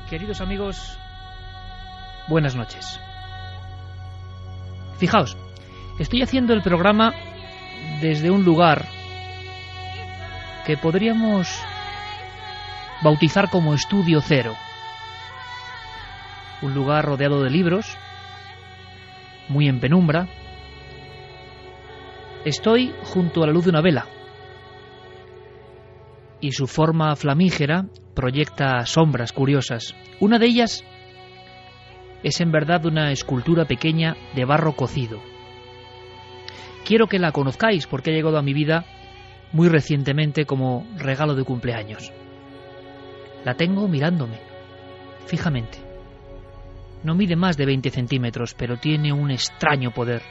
Queridos amigos, buenas noches. Fijaos, estoy haciendo el programa desde un lugar que podríamos bautizar como Estudio Cero. Un lugar rodeado de libros, muy en penumbra. Estoy junto a la luz de una vela y su forma flamígera proyecta sombras curiosas. Una de ellas es en verdad una escultura pequeña de barro cocido. Quiero que la conozcáis porque ha llegado a mi vida muy recientemente como regalo de cumpleaños. La tengo mirándome fijamente. No mide más de 20 centímetros, pero tiene un extraño poder.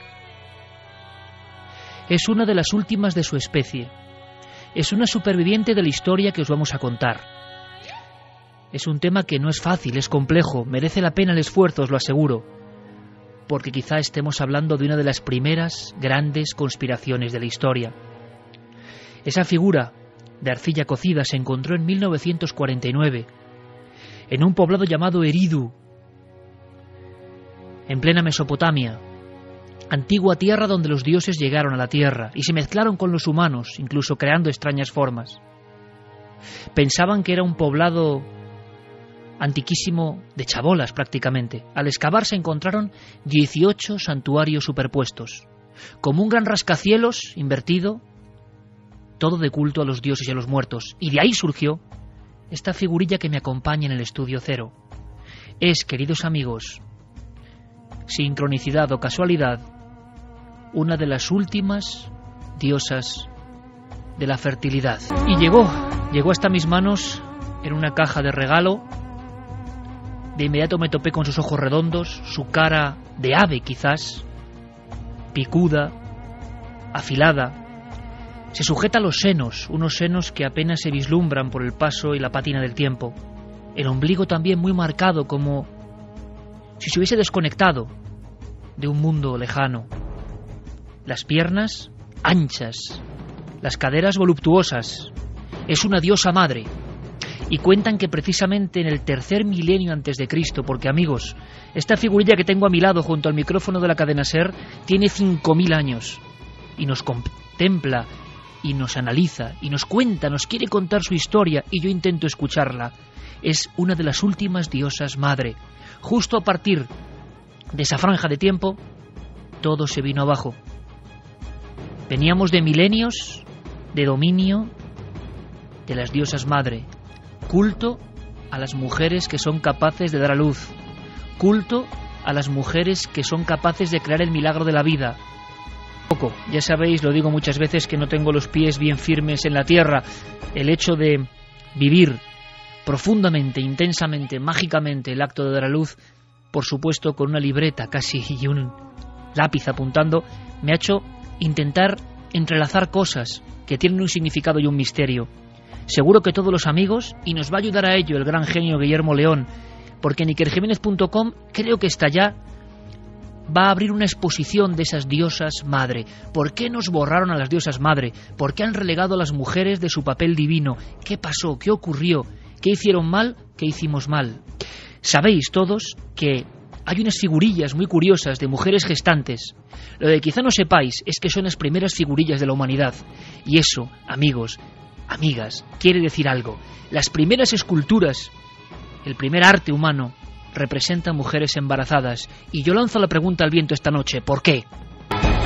Es una de las últimas de su especie. Es una superviviente de la historia que os vamos a contar. Es un tema que no es fácil, es complejo, merece la pena el esfuerzo, os lo aseguro, porque quizá estemos hablando de una de las primeras grandes conspiraciones de la historia. Esa figura de arcilla cocida se encontró en 1949 en un poblado llamado Eridu, en plena Mesopotamia, antigua tierra donde los dioses llegaron a la tierra y se mezclaron con los humanos, incluso creando extrañas formas. Pensaban que era un poblado antiquísimo de chabolas prácticamente. Al excavar se encontraron 18 santuarios superpuestos, como un gran rascacielos invertido, todo de culto a los dioses y a los muertos. Y de ahí surgió esta figurilla que me acompaña en el Estudio Cero. Es, queridos amigos, sincronicidad o casualidad, una de las últimas diosas de la fertilidad. Y llegó hasta mis manos en una caja de regalo. De inmediato me topé con sus ojos redondos, su cara de ave quizás, picuda, afilada. Se sujeta a los senos, unos senos que apenas se vislumbran por el paso y la pátina del tiempo. El ombligo también muy marcado, como si se hubiese desconectado de un mundo lejano. Las piernas anchas, las caderas voluptuosas. Es una diosa madre. Y cuentan que precisamente en el 3er milenio antes de Cristo, porque amigos, esta figurilla que tengo a mi lado junto al micrófono de la cadena SER tiene 5000 años y nos contempla y nos analiza y nos cuenta, nos quiere contar su historia y yo intento escucharla. Es una de las últimas diosas madre. Justo a partir de esa franja de tiempo, todo se vino abajo. Veníamos de milenios de dominio de las diosas madre. Culto a las mujeres que son capaces de dar a luz. Culto a las mujeres que son capaces de crear el milagro de la vida. Ya sabéis, lo digo muchas veces, que no tengo los pies bien firmes en la tierra. El hecho de vivir profundamente, intensamente, mágicamente el acto de dar a luz, por supuesto con una libreta casi y un lápiz apuntando, me ha hecho intentar entrelazar cosas que tienen un significado y un misterio. Seguro que todos los amigos, y nos va a ayudar a ello el gran genio Guillermo León, porque en ikerjiménez.com creo que está ya, va a abrir una exposición de esas diosas madre. ¿Por qué nos borraron a las diosas madre? ¿Por qué han relegado a las mujeres de su papel divino? ¿Qué pasó? ¿Qué ocurrió? ¿Qué hicieron mal? ¿Qué hicimos mal? Sabéis todos que hay unas figurillas muy curiosas de mujeres gestantes. Lo que quizá no sepáis es que son las primeras figurillas de la humanidad. Y eso, amigos, amigas, quiere decir algo. Las primeras esculturas, el primer arte humano, representan mujeres embarazadas. Y yo lanzo la pregunta al viento esta noche: ¿por qué?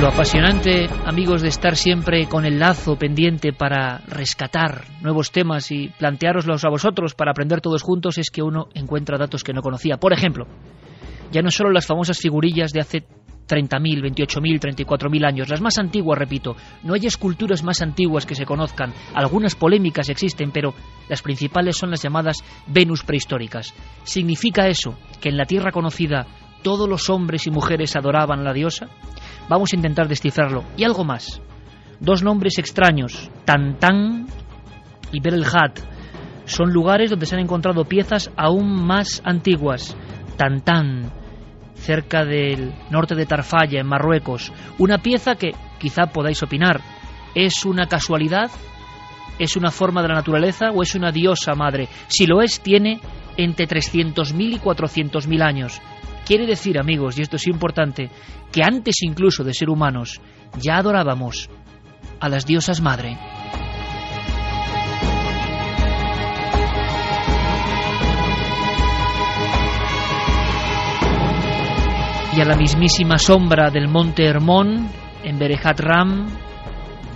Lo apasionante, amigos, de estar siempre con el lazo pendiente para rescatar nuevos temas y planteároslos a vosotros para aprender todos juntos, es que uno encuentra datos que no conocía. Por ejemplo, ya no solo las famosas figurillas de hace 30.000, 28.000, 34.000 años, las más antiguas, repito. No hay esculturas más antiguas que se conozcan. Algunas polémicas existen, pero las principales son las llamadas Venus prehistóricas. ¿Significa eso que en la tierra conocida todos los hombres y mujeres adoraban a la diosa? Vamos a intentar descifrarlo. Y algo más. Dos nombres extraños, Tantán y Berelhat, son lugares donde se han encontrado piezas aún más antiguas. Tantán, cerca del norte de Tarfaya, en Marruecos. Una pieza que, quizá podáis opinar, ¿es una casualidad? ¿Es una forma de la naturaleza o es una diosa madre? Si lo es, tiene entre 300.000 y 400.000 años. Quiere decir, amigos, y esto es importante, que antes incluso de ser humanos ya adorábamos a las diosas madre. Y a la mismísima sombra del monte Hermón, en Berehat Ram,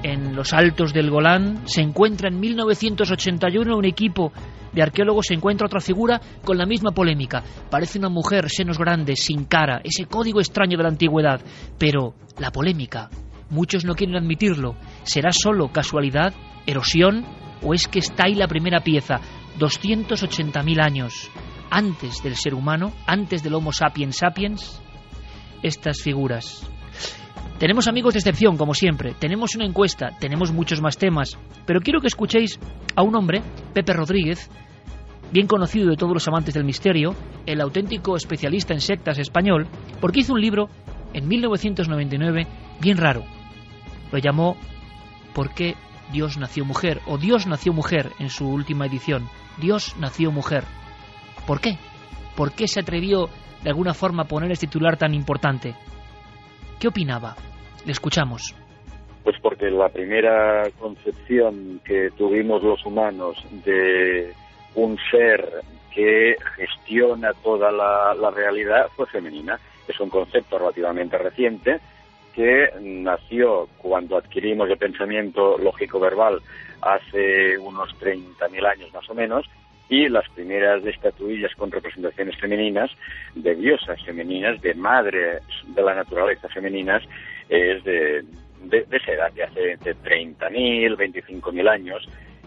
en los altos del Golán, se encuentra en 1981 un equipo de arqueólogos, se encuentra otra figura con la misma polémica. Parece una mujer, senos grandes, sin cara, ese código extraño de la antigüedad. Pero la polémica, muchos no quieren admitirlo. ¿Será solo casualidad, erosión, o es que está ahí la primera pieza? 280.000 años antes del ser humano, antes del Homo sapiens sapiens, estas figuras. Tenemos amigos de excepción, como siempre, tenemos una encuesta, tenemos muchos más temas, pero quiero que escuchéis a un hombre, Pepe Rodríguez, bien conocido de todos los amantes del misterio, el auténtico especialista en sectas español, porque hizo un libro en 1999 bien raro. Lo llamó ¿Por qué Dios nació mujer? O Dios nació mujer en su última edición. Dios nació mujer. ¿Por qué? ¿Por qué se atrevió de alguna forma a poner este titular tan importante? ¿Qué opinaba? Le escuchamos. Pues porque la primera concepción que tuvimos los humanos de un ser que gestiona toda la realidad fue femenina. Es un concepto relativamente reciente que nació cuando adquirimos el pensamiento lógico-verbal hace unos 30.000 años más o menos, y las primeras estatuillas con representaciones femeninas, de diosas femeninas, de madres de la naturaleza femeninas, es de esa edad, de hace entre 30.000, 25.000 años,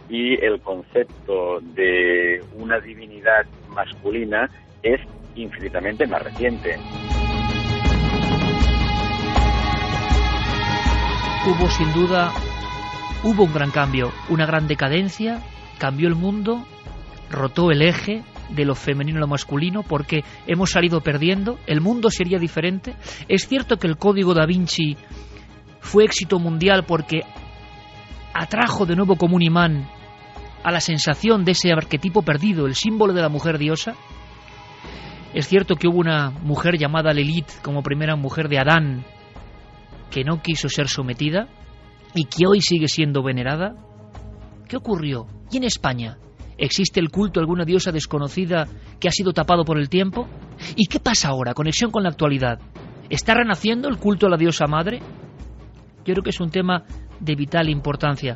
y el concepto de una divinidad masculina es infinitamente más reciente. Hubo sin duda, un gran cambio, una gran decadencia, cambió el mundo, rotó el eje de lo femenino a lo masculino, porque hemos salido perdiendo, el mundo sería diferente. Es cierto que el Código Da Vinci fue éxito mundial porque atrajo de nuevo como un imán a la sensación de ese arquetipo perdido, el símbolo de la mujer diosa. Es cierto que hubo una mujer llamada Lilith como primera mujer de Adán, que no quiso ser sometida y que hoy sigue siendo venerada. ¿Qué ocurrió? ¿Y en España? ¿Existe el culto a alguna diosa desconocida que ha sido tapado por el tiempo? ¿Y qué pasa ahora? Conexión con la actualidad. ¿Está renaciendo el culto a la diosa madre? Yo creo que es un tema de vital importancia.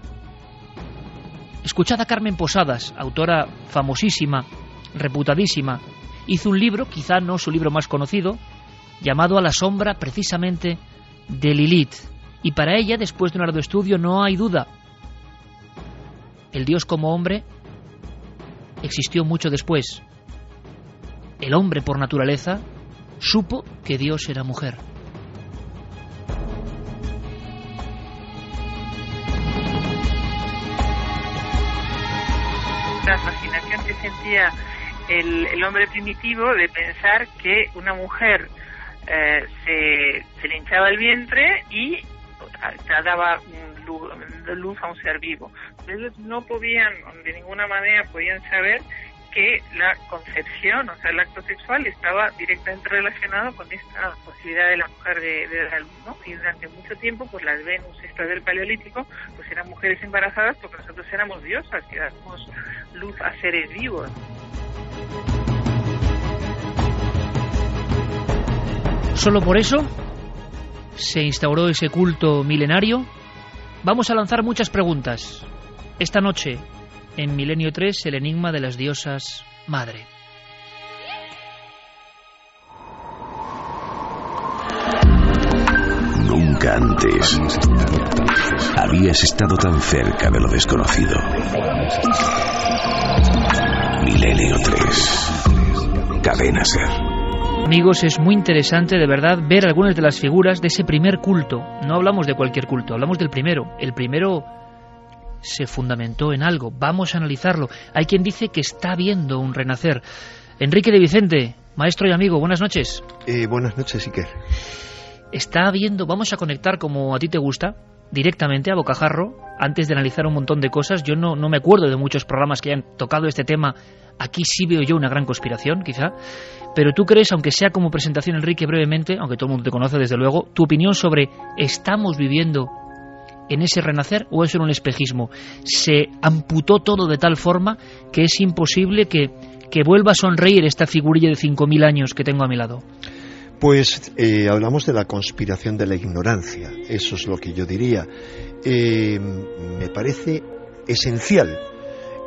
Escuchad a Carmen Posadas, autora famosísima, reputadísima. Hizo un libro, quizá no su libro más conocido, llamado A la sombra precisamente de Lilith. Y para ella, después de un arduo estudio, no hay duda. El Dios como hombre existió mucho después. El hombre, por naturaleza, supo que Dios era mujer. La fascinación que sentía el hombre primitivo de pensar que una mujer se le hinchaba el vientre y daba luz a un ser vivo. Ellos no podían, de ninguna manera podían saber que la concepción, o sea, el acto sexual estaba directamente relacionado con esta posibilidad de la mujer de dar luz, ¿no? Y durante mucho tiempo, pues las Venus estas del Paleolítico, pues eran mujeres embarazadas porque nosotros éramos diosas y dábamos luz a seres vivos. Solo por eso se instauró ese culto milenario. Vamos a lanzar muchas preguntas. Esta noche, en Milenio 3, el enigma de las diosas madre. Nunca antes habías estado tan cerca de lo desconocido. Milenio 3, Cadena Ser. Amigos, es muy interesante de verdad ver algunas de las figuras de ese primer culto. No hablamos de cualquier culto, hablamos del primero. El primero se fundamentó en algo. Vamos a analizarlo. Hay quien dice que está habiendo un renacer. Enrique de Vicente, maestro y amigo, buenas noches. Buenas noches, Iker. Está habiendo, vamos a conectar como a ti te gusta, directamente a bocajarro, antes de analizar un montón de cosas. Yo no me acuerdo de muchos programas que hayan tocado este tema. Aquí sí veo yo una gran conspiración, quizá. Pero tú crees, aunque sea como presentación, Enrique, brevemente, aunque todo el mundo te conoce desde luego, tu opinión sobre ¿estamos viviendo en ese renacer o es un espejismo? ¿Se amputó todo de tal forma que es imposible que vuelva a sonreír esta figurilla de 5.000 años que tengo a mi lado? Pues hablamos de la conspiración de la ignorancia, eso es lo que yo diría. Me parece esencial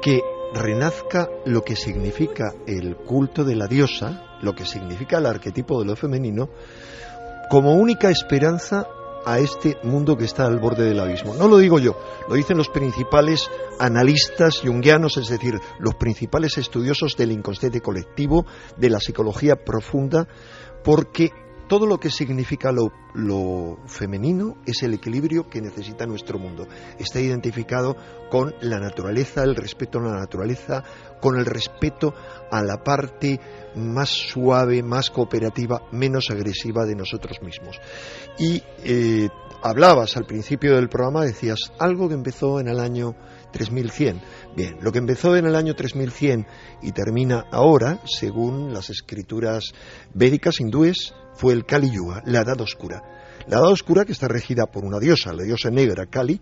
que renazca lo que significa el culto de la diosa, lo que significa el arquetipo de lo femenino, como única esperanza a este mundo que está al borde del abismo. No lo digo yo, lo dicen los principales analistas junguianos, es decir, los principales estudiosos del inconsciente colectivo, de la psicología profunda, porque todo lo que significa lo femenino es el equilibrio que necesita nuestro mundo. Está identificado con la naturaleza, el respeto a la naturaleza, con el respeto a la parte más suave, más cooperativa, menos agresiva de nosotros mismos. Y hablabas al principio del programa, decías algo que empezó en el año 3100. Bien, lo que empezó en el año 3100 y termina ahora, según las escrituras védicas hindúes, fue el Kali Yuga, la Edad Oscura. La Edad Oscura, que está regida por una diosa, la diosa negra Kali,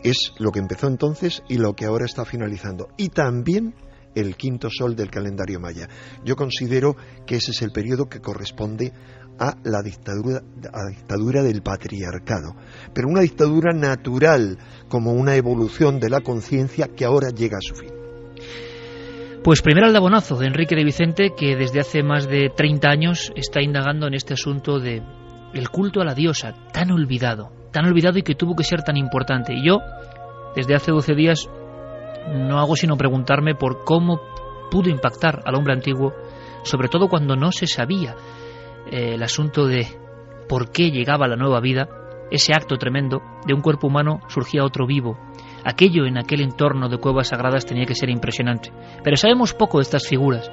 es lo que empezó entonces y lo que ahora está finalizando. Y también el quinto sol del calendario maya. Yo considero que ese es el periodo que corresponde a la dictadura del patriarcado, pero una dictadura natural, como una evolución de la conciencia que ahora llega a su fin. Pues primer aldabonazo de Enrique de Vicente, que desde hace más de 30 años está indagando en este asunto de el culto a la diosa, tan olvidado y que tuvo que ser tan importante. Y yo, desde hace 12 días, no hago sino preguntarme por cómo pudo impactar al hombre antiguo, sobre todo cuando no se sabía el asunto de por qué llegaba la nueva vida, ese acto tremendo, de un cuerpo humano surgía otro vivo. Aquello en aquel entorno de cuevas sagradas tenía que ser impresionante. Pero sabemos poco de estas figuras.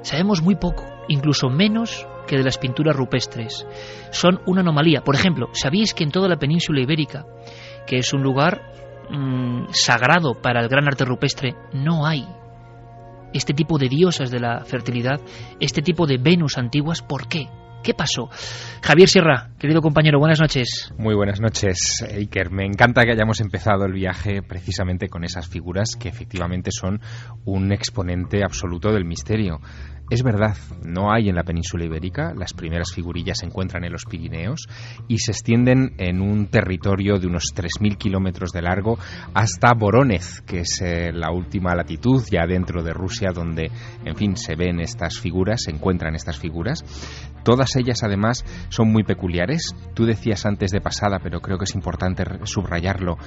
Sabemos muy poco, incluso menos que de las pinturas rupestres. Son una anomalía. Por ejemplo, ¿sabíais que en toda la península ibérica, que es un lugar sagrado para el gran arte rupestre, no hay este tipo de diosas de la fertilidad, este tipo de Venus antiguas? ¿Por qué? ¿Qué pasó? Javier Sierra, querido compañero, buenas noches. Muy buenas noches, Iker. Me encanta que hayamos empezado el viaje precisamente con esas figuras que efectivamente son un exponente absoluto del misterio. Es verdad, no hay en la península ibérica, las primeras figurillas se encuentran en los Pirineos y se extienden en un territorio de unos 3.000 kilómetros de largo hasta Vorónezh, que es la última latitud ya dentro de Rusia donde, en fin, se ven estas figuras, se encuentran estas figuras. Todas ellas además son muy peculiares. Tú decías antes de pasada, pero creo que es importante subrayarlo,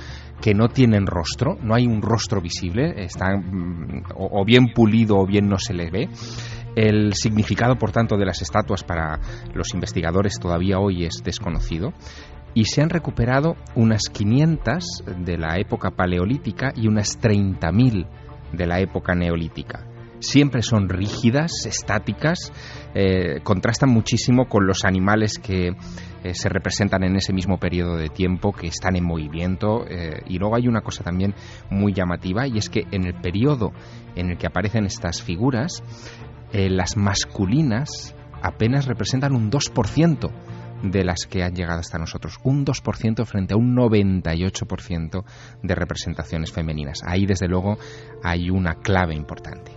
que no tienen rostro, no hay un rostro visible, están o bien pulido o bien no se les ve. El significado, por tanto, de las estatuas para los investigadores todavía hoy es desconocido y se han recuperado unas 500 de la época paleolítica y unas 30.000 de la época neolítica. Siempre son rígidas, estáticas, contrastan muchísimo con los animales que se representan en ese mismo periodo de tiempo, que están en movimiento, y luego hay una cosa también muy llamativa, y es que en el periodo en el que aparecen estas figuras, las masculinas apenas representan un 2% de las que han llegado hasta nosotros, un 2% frente a un 98% de representaciones femeninas. Ahí, desde luego, hay una clave importante.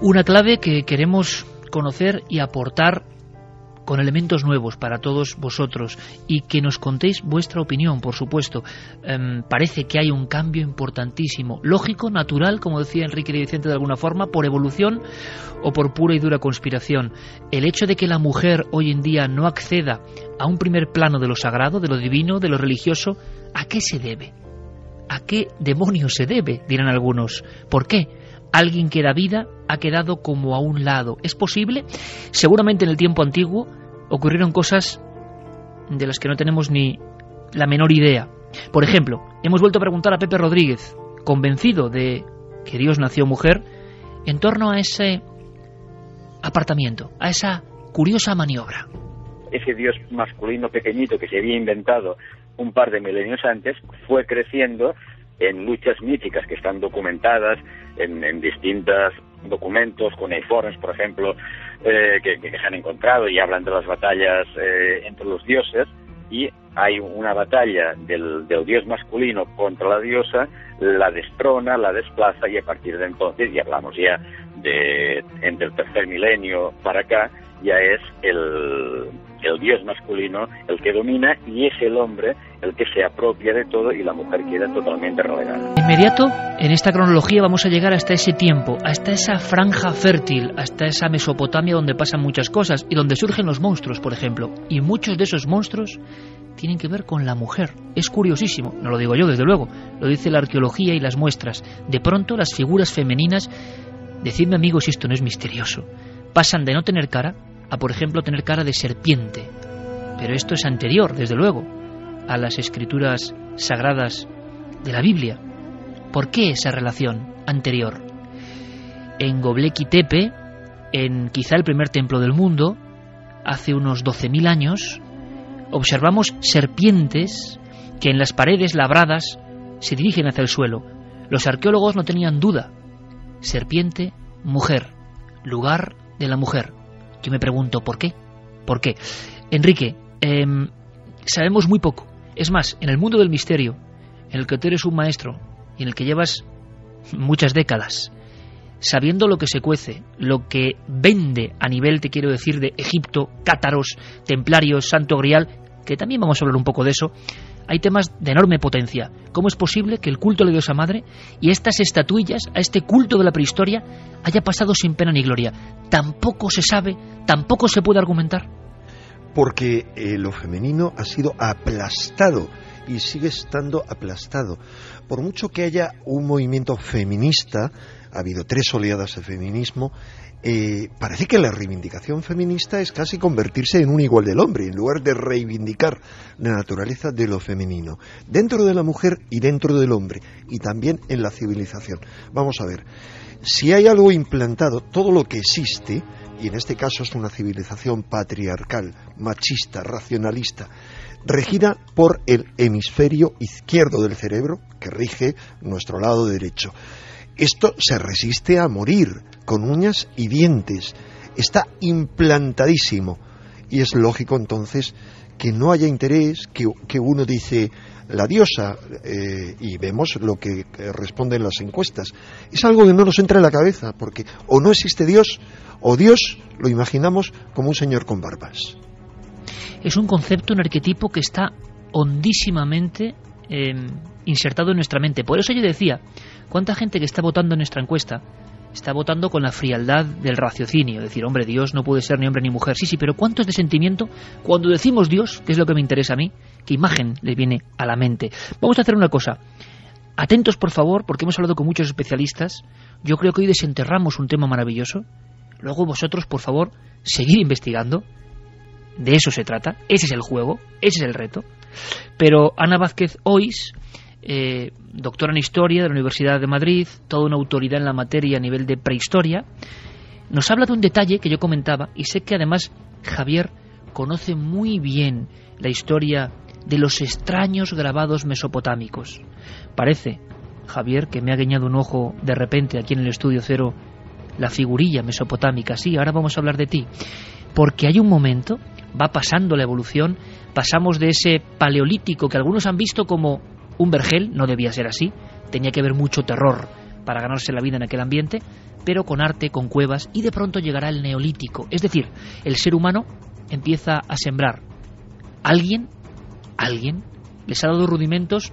Una clave que queremos conocer y aportar con elementos nuevos para todos vosotros y que nos contéis vuestra opinión, por supuesto. Parece que hay un cambio importantísimo, lógico, natural, como decía Enrique de Vicente de alguna forma, por evolución o por pura y dura conspiración. El hecho de que la mujer hoy en día no acceda a un primer plano de lo sagrado, de lo divino, de lo religioso, ¿a qué se debe? ¿A qué demonios se debe?, dirán algunos. ¿Por qué? Alguien que da vida ha quedado como a un lado. ¿Es posible? Seguramente en el tiempo antiguo ocurrieron cosas de las que no tenemos ni la menor idea. Por ejemplo, hemos vuelto a preguntar a Pepe Rodríguez, convencido de que Dios nació mujer, en torno a ese apartamiento, a esa curiosa maniobra. Ese Dios masculino pequeñito que se había inventado un par de milenios antes, fue creciendo en luchas míticas que están documentadas en distintos documentos, cuneiformes, por ejemplo, que se han encontrado y hablan de las batallas entre los dioses, y hay una batalla del dios masculino contra la diosa, la destrona, la desplaza, y a partir de entonces, y hablamos ya de entre el tercer milenio para acá, ya es el dios masculino el que domina, y es el hombre el que se apropia de todo y la mujer queda totalmente relegada. De inmediato, en esta cronología vamos a llegar hasta ese tiempo, hasta esa franja fértil, hasta esa Mesopotamia donde pasan muchas cosas y donde surgen los monstruos, por ejemplo. Y muchos de esos monstruos tienen que ver con la mujer. Es curiosísimo, no lo digo yo desde luego, lo dice la arqueología y las muestras. De pronto las figuras femeninas, decidme amigos si esto no es misterioso, pasan de no tener cara a, por ejemplo, tener cara de serpiente. Pero esto es anterior, desde luego, a las escrituras sagradas de la Biblia. ¿Por qué esa relación anterior? En Göbekli Tepe, en quizá el primer templo del mundo, hace unos 12.000 años, observamos serpientes que en las paredes labradas se dirigen hacia el suelo. Los arqueólogos no tenían duda. Serpiente, mujer, lugar de la mujer. Yo me pregunto, ¿por qué? ¿Por qué? Enrique, sabemos muy poco. Es más, en el mundo del misterio, en el que tú eres un maestro y en el que llevas muchas décadas, sabiendo lo que se cuece, lo que vende a nivel, te quiero decir, de Egipto, cátaros, templarios, Santo Grial, que también vamos a hablar un poco de eso, hay temas de enorme potencia. ¿Cómo es posible que el culto a la diosa madre y estas estatuillas, a este culto de la prehistoria, haya pasado sin pena ni gloria? Tampoco se sabe, tampoco se puede argumentar. Porque lo femenino ha sido aplastado y sigue estando aplastado. Por mucho que haya un movimiento feminista, ha habido 3 oleadas de feminismo, parece que la reivindicación feminista es casi convertirse en un igual del hombre, en lugar de reivindicar la naturaleza de lo femenino, dentro de la mujer y dentro del hombre, y también en la civilización. Vamos a ver, si hay algo implantado, todo lo que existe, y en este caso es una civilización patriarcal, machista, racionalista, regida por el hemisferio izquierdo del cerebro, que rige nuestro lado derecho. Esto se resiste a morir con uñas y dientes. Está implantadísimo. Y es lógico entonces que no haya interés, que uno dice la diosa, y vemos lo que responden las encuestas. Es algo que no nos entra en la cabeza, porque o no existe Dios, o Dios lo imaginamos como un señor con barbas. Es un concepto, un arquetipo que está hondísimamente insertado en nuestra mente. Por eso yo decía, ¿cuánta gente que está votando en nuestra encuesta está votando con la frialdad del raciocinio? Decir, hombre, Dios no puede ser ni hombre ni mujer. Sí, pero ¿cuánto es de sentimiento cuando decimos Dios, que es lo que me interesa a mí? ¿Qué imagen le viene a la mente? Vamos a hacer una cosa. Atentos, por favor, porque hemos hablado con muchos especialistas. Yo creo que hoy desenterramos un tema maravilloso. Luego vosotros, por favor, seguir investigando. De eso se trata. Ese es el juego, ese es el reto. Pero Ana Vázquez Ois, doctora en Historia de la Universidad de Madrid, toda una autoridad en la materia a nivel de prehistoria, nos habla de un detalle que yo comentaba, y sé que además Javier conoce muy bien la historia de los extraños grabados mesopotámicos. Parece, Javier, que me ha guiñado un ojo de repente aquí en el Estudio Cero la figurilla mesopotámica. Sí, ahora vamos a hablar de ti. Porque hay un momento, va pasando la evolución, pasamos de ese paleolítico que algunos han visto como un vergel, no debía ser así, tenía que haber mucho terror para ganarse la vida en aquel ambiente, pero con arte, con cuevas, y de pronto llegará el neolítico. Es decir, el ser humano empieza a sembrar. Alguien les ha dado rudimentos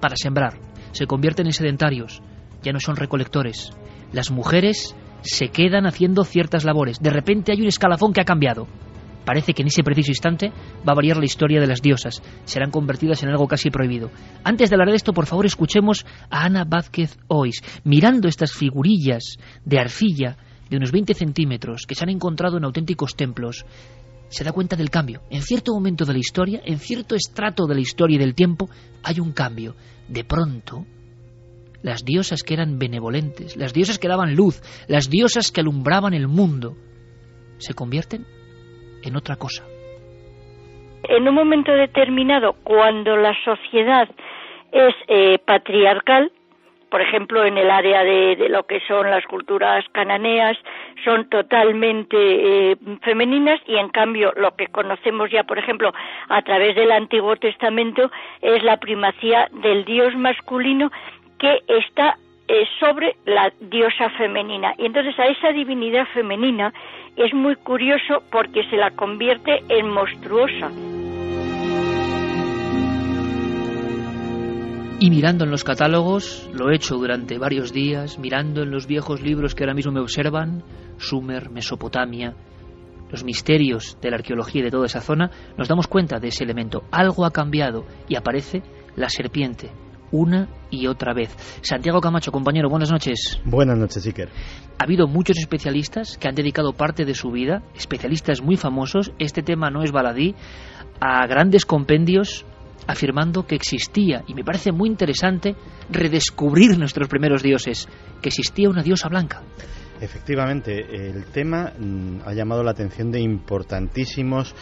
para sembrar. Se convierten en sedentarios, ya no son recolectores. Las mujeres se quedan haciendo ciertas labores. De repente hay un escalafón que ha cambiado. Parece que en ese preciso instante va a variar la historia de las diosas. Serán convertidas en algo casi prohibido. Antes de hablar de esto, por favor, escuchemos a Ana Vázquez Ois, mirando estas figurillas de arcilla de unos 20 centímetros que se han encontrado en auténticos templos. Se da cuenta del cambio. En cierto momento de la historia, en cierto estrato de la historia y del tiempo, hay un cambio. De pronto, las diosas que eran benevolentes, las diosas que daban luz, las diosas que alumbraban el mundo, se convierten en otra cosa. En un momento determinado, cuando la sociedad es patriarcal, por ejemplo, en el área de lo que son las culturas cananeas, son totalmente femeninas, y en cambio lo que conocemos ya, por ejemplo, a través del Antiguo Testamento, es la primacía del dios masculino que está sobre la diosa femenina. Y entonces a esa divinidad femenina es muy curioso porque se la convierte en monstruosa. Y mirando en los catálogos, lo he hecho durante varios días, mirando en los viejos libros que ahora mismo me observan, Sumer, Mesopotamia, los misterios de la arqueología de toda esa zona, nos damos cuenta de ese elemento. Algo ha cambiado y aparece la serpiente, una y otra vez. Santiago Camacho, compañero, buenas noches. Buenas noches, Iker. Ha habido muchos especialistas que han dedicado parte de su vida, especialistas muy famosos, este tema no es baladí, a grandes compendios afirmando que existía, y me parece muy interesante redescubrir nuestros primeros dioses, que existía una diosa blanca. Efectivamente, el tema ha llamado la atención de importantísimos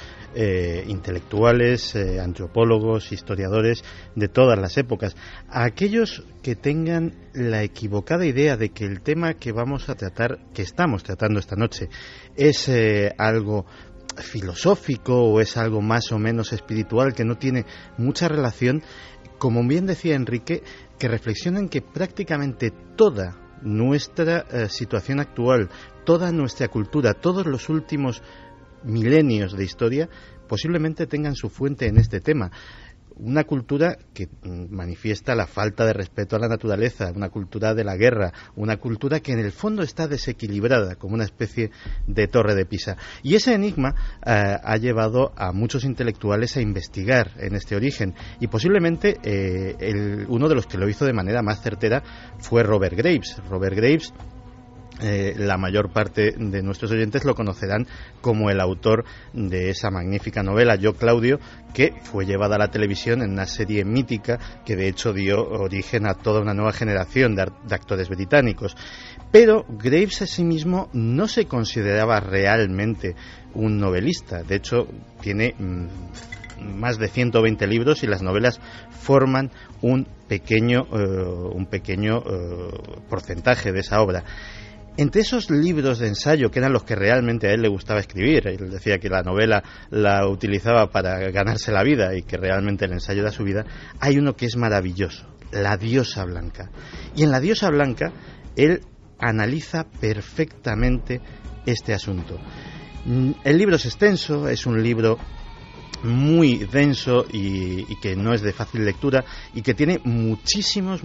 intelectuales, antropólogos, historiadores de todas las épocas. A aquellos que tengan la equivocada idea de que el tema que vamos a tratar, que estamos tratando esta noche, es algo filosófico o es algo más o menos espiritual que no tiene mucha relación, como bien decía Enrique, que reflexionen que prácticamente toda nuestra situación actual, toda nuestra cultura, todos los últimos milenios de historia posiblemente tengan su fuente en este tema. Una cultura que manifiesta la falta de respeto a la naturaleza, una cultura de la guerra, una cultura que en el fondo está desequilibrada, como una especie de torre de Pisa. Y ese enigma ha llevado a muchos intelectuales a investigar en este origen. Y posiblemente uno de los que lo hizo de manera más certera fue Robert Graves. Robert Graves, la mayor parte de nuestros oyentes lo conocerán como el autor de esa magnífica novela Yo, Claudio, que fue llevada a la televisión en una serie mítica que de hecho dio origen a toda una nueva generación de actores británicos. Pero Graves a sí mismo no se consideraba realmente un novelista. De hecho, tiene más de 120 libros y las novelas forman un pequeño porcentaje de esa obra. Entre esos libros de ensayo, que eran los que realmente a él le gustaba escribir, él decía que la novela la utilizaba para ganarse la vida y que realmente el ensayo era su vida, hay uno que es maravilloso, La diosa blanca. Y en La diosa blanca él analiza perfectamente este asunto. El libro es extenso, es un libro muy denso y que no es de fácil lectura y que tiene muchísimos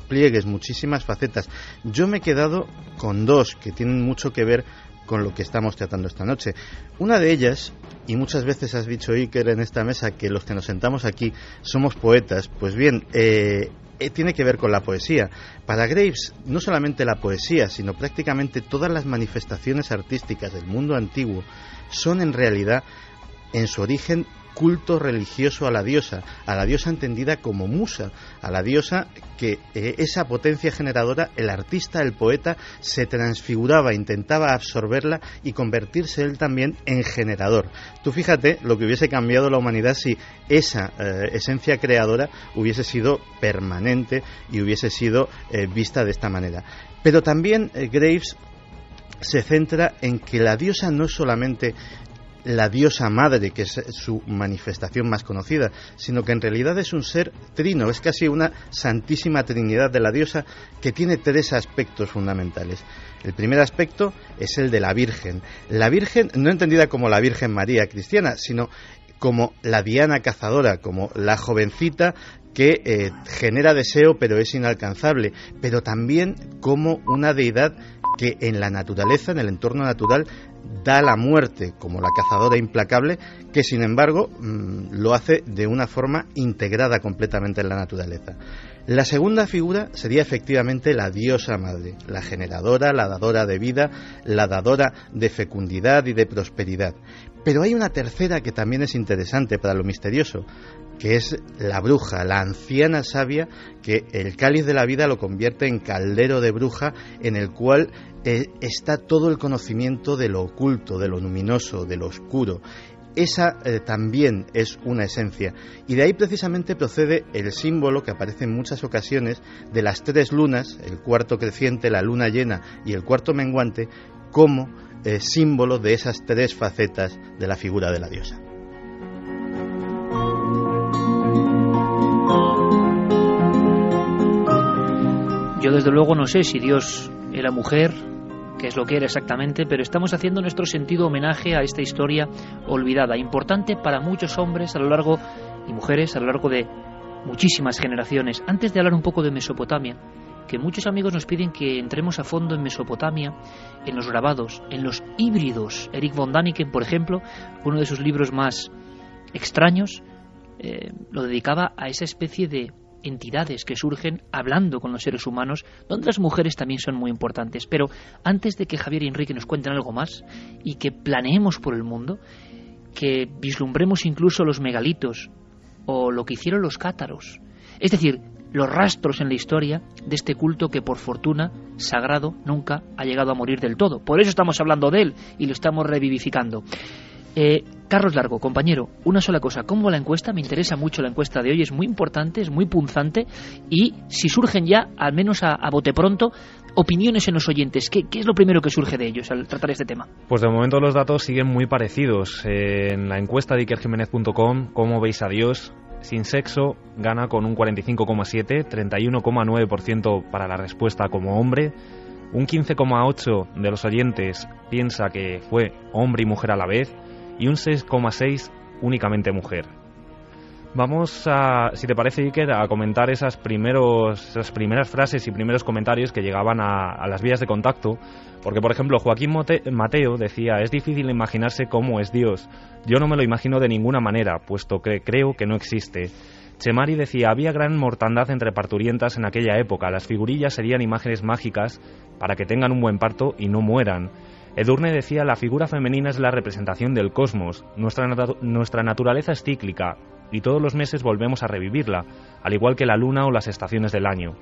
pliegues, muchísimas facetas. Yo me he quedado con dos que tienen mucho que ver con lo que estamos tratando esta noche. Una de ellas, y muchas veces has dicho, Iker, en esta mesa que los que nos sentamos aquí somos poetas, pues bien, tiene que ver con la poesía. Para Graves, no solamente la poesía, sino prácticamente todas las manifestaciones artísticas del mundo antiguo son en realidad, en su origen, culto religioso a la diosa entendida como musa, a la diosa que esa potencia generadora, el artista, el poeta, se transfiguraba, intentaba absorberla y convertirse él también en generador. Tú fíjate lo que hubiese cambiado la humanidad si esa esencia creadora hubiese sido permanente y hubiese sido vista de esta manera. Pero también Graves se centra en que la diosa no es solamente la diosa madre, que es su manifestación más conocida, sino que en realidad es un ser trino, es casi una santísima trinidad de la diosa que tiene tres aspectos fundamentales. El primer aspecto es el de la Virgen no entendida como la Virgen María cristiana, sino como la Diana cazadora, como la jovencita que genera deseo pero es inalcanzable, pero también como una deidad que en la naturaleza, en el entorno natural, da la muerte, como la cazadora implacable, que sin embargo lo hace de una forma integrada completamente en la naturaleza. La segunda figura sería efectivamente la diosa madre, la generadora, la dadora de vida, la dadora de fecundidad y de prosperidad. Pero hay una tercera que también es interesante para lo misterioso, que es la bruja, la anciana sabia, que el cáliz de la vida lo convierte en caldero de bruja, en el cual está todo el conocimiento de lo oculto, de lo luminoso, de lo oscuro. esa también es una esencia. Y de ahí precisamente procede el símbolo que aparece en muchas ocasiones de las 3 lunas, el cuarto creciente, la luna llena y el cuarto menguante, como símbolo de esas 3 facetas de la figura de la diosa. Yo desde luego no sé si Dios era mujer, qué es lo que era exactamente, pero estamos haciendo nuestro sentido homenaje a esta historia olvidada, importante para muchos hombres a lo largo y mujeres a lo largo de muchísimas generaciones. Antes de hablar un poco de Mesopotamia, que muchos amigos nos piden que entremos a fondo en Mesopotamia, en los grabados, en los híbridos. Eric von Daniken, por ejemplo, uno de sus libros más extraños, lo dedicaba a esa especie de entidades que surgen hablando con los seres humanos, donde las mujeres también son muy importantes. Pero antes de que Javier y Enrique nos cuenten algo más y que planeemos por el mundo, que vislumbremos incluso los megalitos o lo que hicieron los cátaros, es decir, los rastros en la historia de este culto que por fortuna sagrado nunca ha llegado a morir del todo. Por eso estamos hablando de él y lo estamos revivificando. Carlos Largo, compañero, una sola cosa, ¿cómo la encuesta? Me interesa mucho la encuesta de hoy, es muy importante, es muy punzante, y si surgen ya, al menos a bote pronto, opiniones en los oyentes, ¿qué es lo primero que surge de ellos al tratar este tema? Pues de momento los datos siguen muy parecidos. En la encuesta de ikerjimenez.com, ¿cómo veis a Dios? Sin sexo gana con un 45,7, 31,9% para la respuesta como hombre, un 15,8% de los oyentes piensa que fue hombre y mujer a la vez, y un 6,6% únicamente mujer. Vamos a, si te parece, Iker, a comentar esas primeras frases y primeros comentarios que llegaban a las vías de contacto, porque, por ejemplo, Joaquín Mateo decía: es difícil imaginarse cómo es Dios. Yo no me lo imagino de ninguna manera, puesto que creo que no existe. Chemari decía: había gran mortandad entre parturientas en aquella época. Las figurillas serían imágenes mágicas para que tengan un buen parto y no mueran. Edurne decía: la figura femenina es la representación del cosmos. Nuestra naturaleza es cíclica y todos los meses volvemos a revivirla, al igual que la luna o las estaciones del año.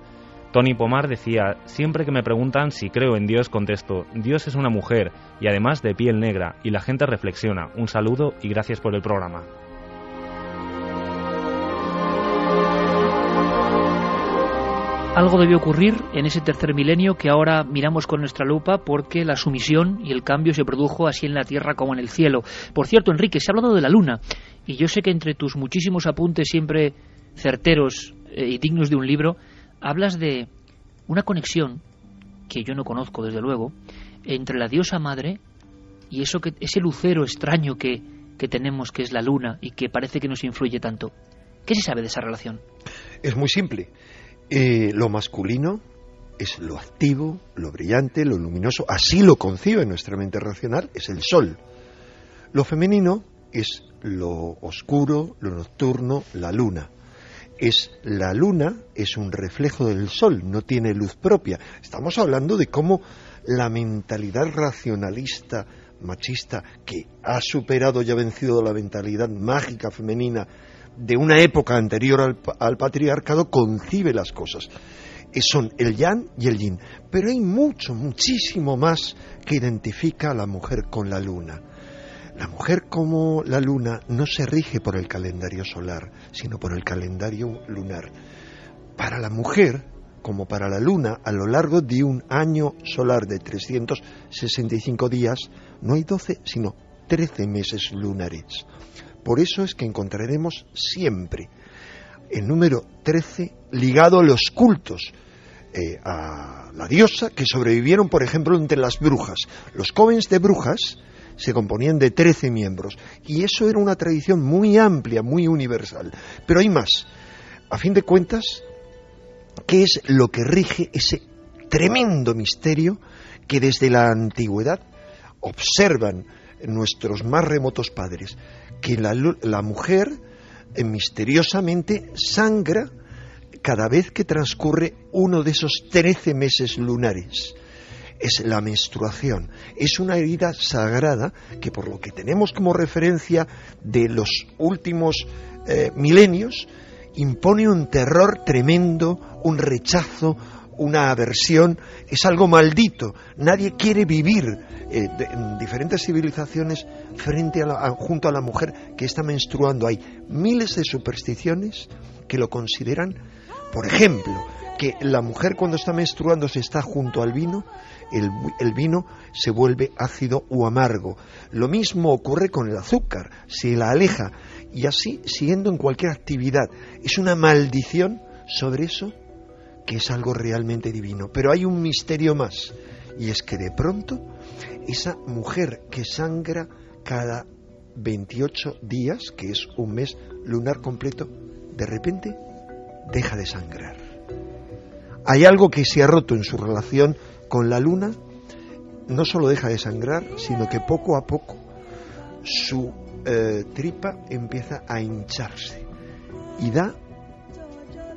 Tony Pomar decía: siempre que me preguntan si creo en Dios, contesto: Dios es una mujer y además de piel negra, y la gente reflexiona. Un saludo y gracias por el programa. Algo debió ocurrir en ese tercer milenio que ahora miramos con nuestra lupa, porque la sumisión y el cambio se produjo así en la tierra como en el cielo. Por cierto, Enrique, se ha hablado de la luna, y yo sé que entre tus muchísimos apuntes siempre certeros y dignos de un libro, hablas de una conexión, que yo no conozco desde luego, entre la diosa madre y ese lucero extraño que tenemos, que es la luna, y que parece que nos influye tanto. ¿Qué se sabe de esa relación? Es muy simple. Lo masculino es lo activo, lo brillante, lo luminoso, así lo concibe nuestra mente racional, es el sol. Lo femenino es lo oscuro, lo nocturno, la luna. La luna es un reflejo del sol, no tiene luz propia. Estamos hablando de cómo la mentalidad racionalista, machista, que ha superado y ha vencido la mentalidad mágica femenina de una época anterior al patriarcado, concibe las cosas. Son el yang y el yin, pero hay muchísimo más que identifica a la mujer con la luna. La mujer, como la luna, no se rige por el calendario solar, sino por el calendario lunar. Para la mujer, como para la luna, a lo largo de un año solar de 365 días, no hay 12, sino 13 meses lunares. Por eso es que encontraremos siempre el número 13 ligado a los cultos a la diosa, que sobrevivieron, por ejemplo, entre las brujas. Los covens de brujas se componían de 13 miembros, y eso era una tradición muy amplia, muy universal. Pero hay más. A fin de cuentas, ¿qué es lo que rige ese tremendo misterio que desde la antigüedad observan nuestros más remotos padres? Que la mujer misteriosamente sangra cada vez que transcurre uno de esos 13 meses lunares. Es la menstruación. Es una herida sagrada que, por lo que tenemos como referencia de los últimos milenios, impone un terror tremendo, un rechazo, una aversión, es algo maldito. Nadie quiere vivir en diferentes civilizaciones junto a la mujer que está menstruando. Hay miles de supersticiones que lo consideran, por ejemplo, que la mujer cuando está menstruando se está junto al vino, el vino se vuelve ácido o amargo. Lo mismo ocurre con el azúcar, se la aleja, y así siguiendo en cualquier actividad. Es una maldición sobre eso, que es algo realmente divino. Pero hay un misterio más, y es que de pronto esa mujer que sangra cada 28 días, que es un mes lunar completo, de repente deja de sangrar. Hay algo que se ha roto en su relación con la luna. No solo deja de sangrar, sino que poco a poco su tripa empieza a hincharse y da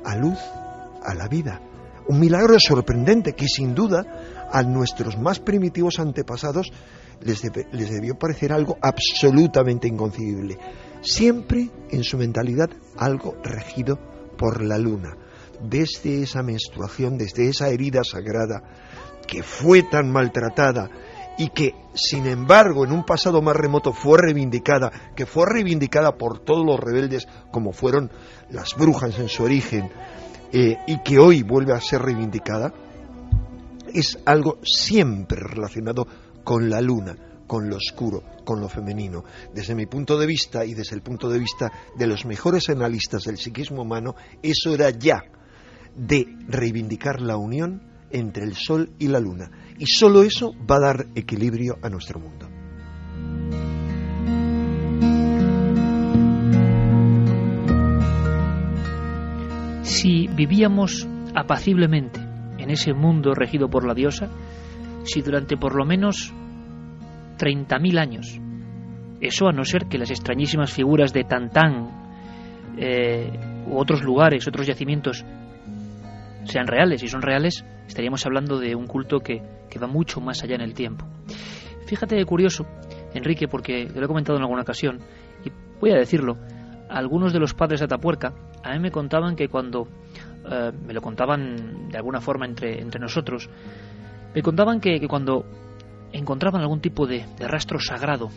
a luz a la vida. Un milagro sorprendente que sin duda a nuestros más primitivos antepasados les debió parecer algo absolutamente inconcebible. Siempre en su mentalidad algo regido por la luna. Desde esa menstruación, desde esa herida sagrada que fue tan maltratada y que, sin embargo, en un pasado más remoto fue reivindicada, que fue reivindicada por todos los rebeldes como fueron las brujas en su origen, y que hoy vuelve a ser reivindicada, es algo siempre relacionado con la luna, con lo oscuro, con lo femenino. Desde mi punto de vista y desde el punto de vista de los mejores analistas del psiquismo humano, es hora ya de reivindicar la unión entre el sol y la luna, y solo eso va a dar equilibrio a nuestro mundo. Si vivíamos apaciblemente en ese mundo regido por la diosa, si durante por lo menos 30.000 años, eso a no ser que las extrañísimas figuras de Tantán u otros lugares, otros yacimientos sean reales, y son reales, estaríamos hablando de un culto que va mucho más allá en el tiempo. Fíjate qué curioso, Enrique, porque te lo he comentado en alguna ocasión, y voy a decirlo, algunos de los padres de Atapuerca a mí me contaban que cuando, me lo contaban de alguna forma entre nosotros, me contaban que cuando encontraban algún tipo de rastro sagrado,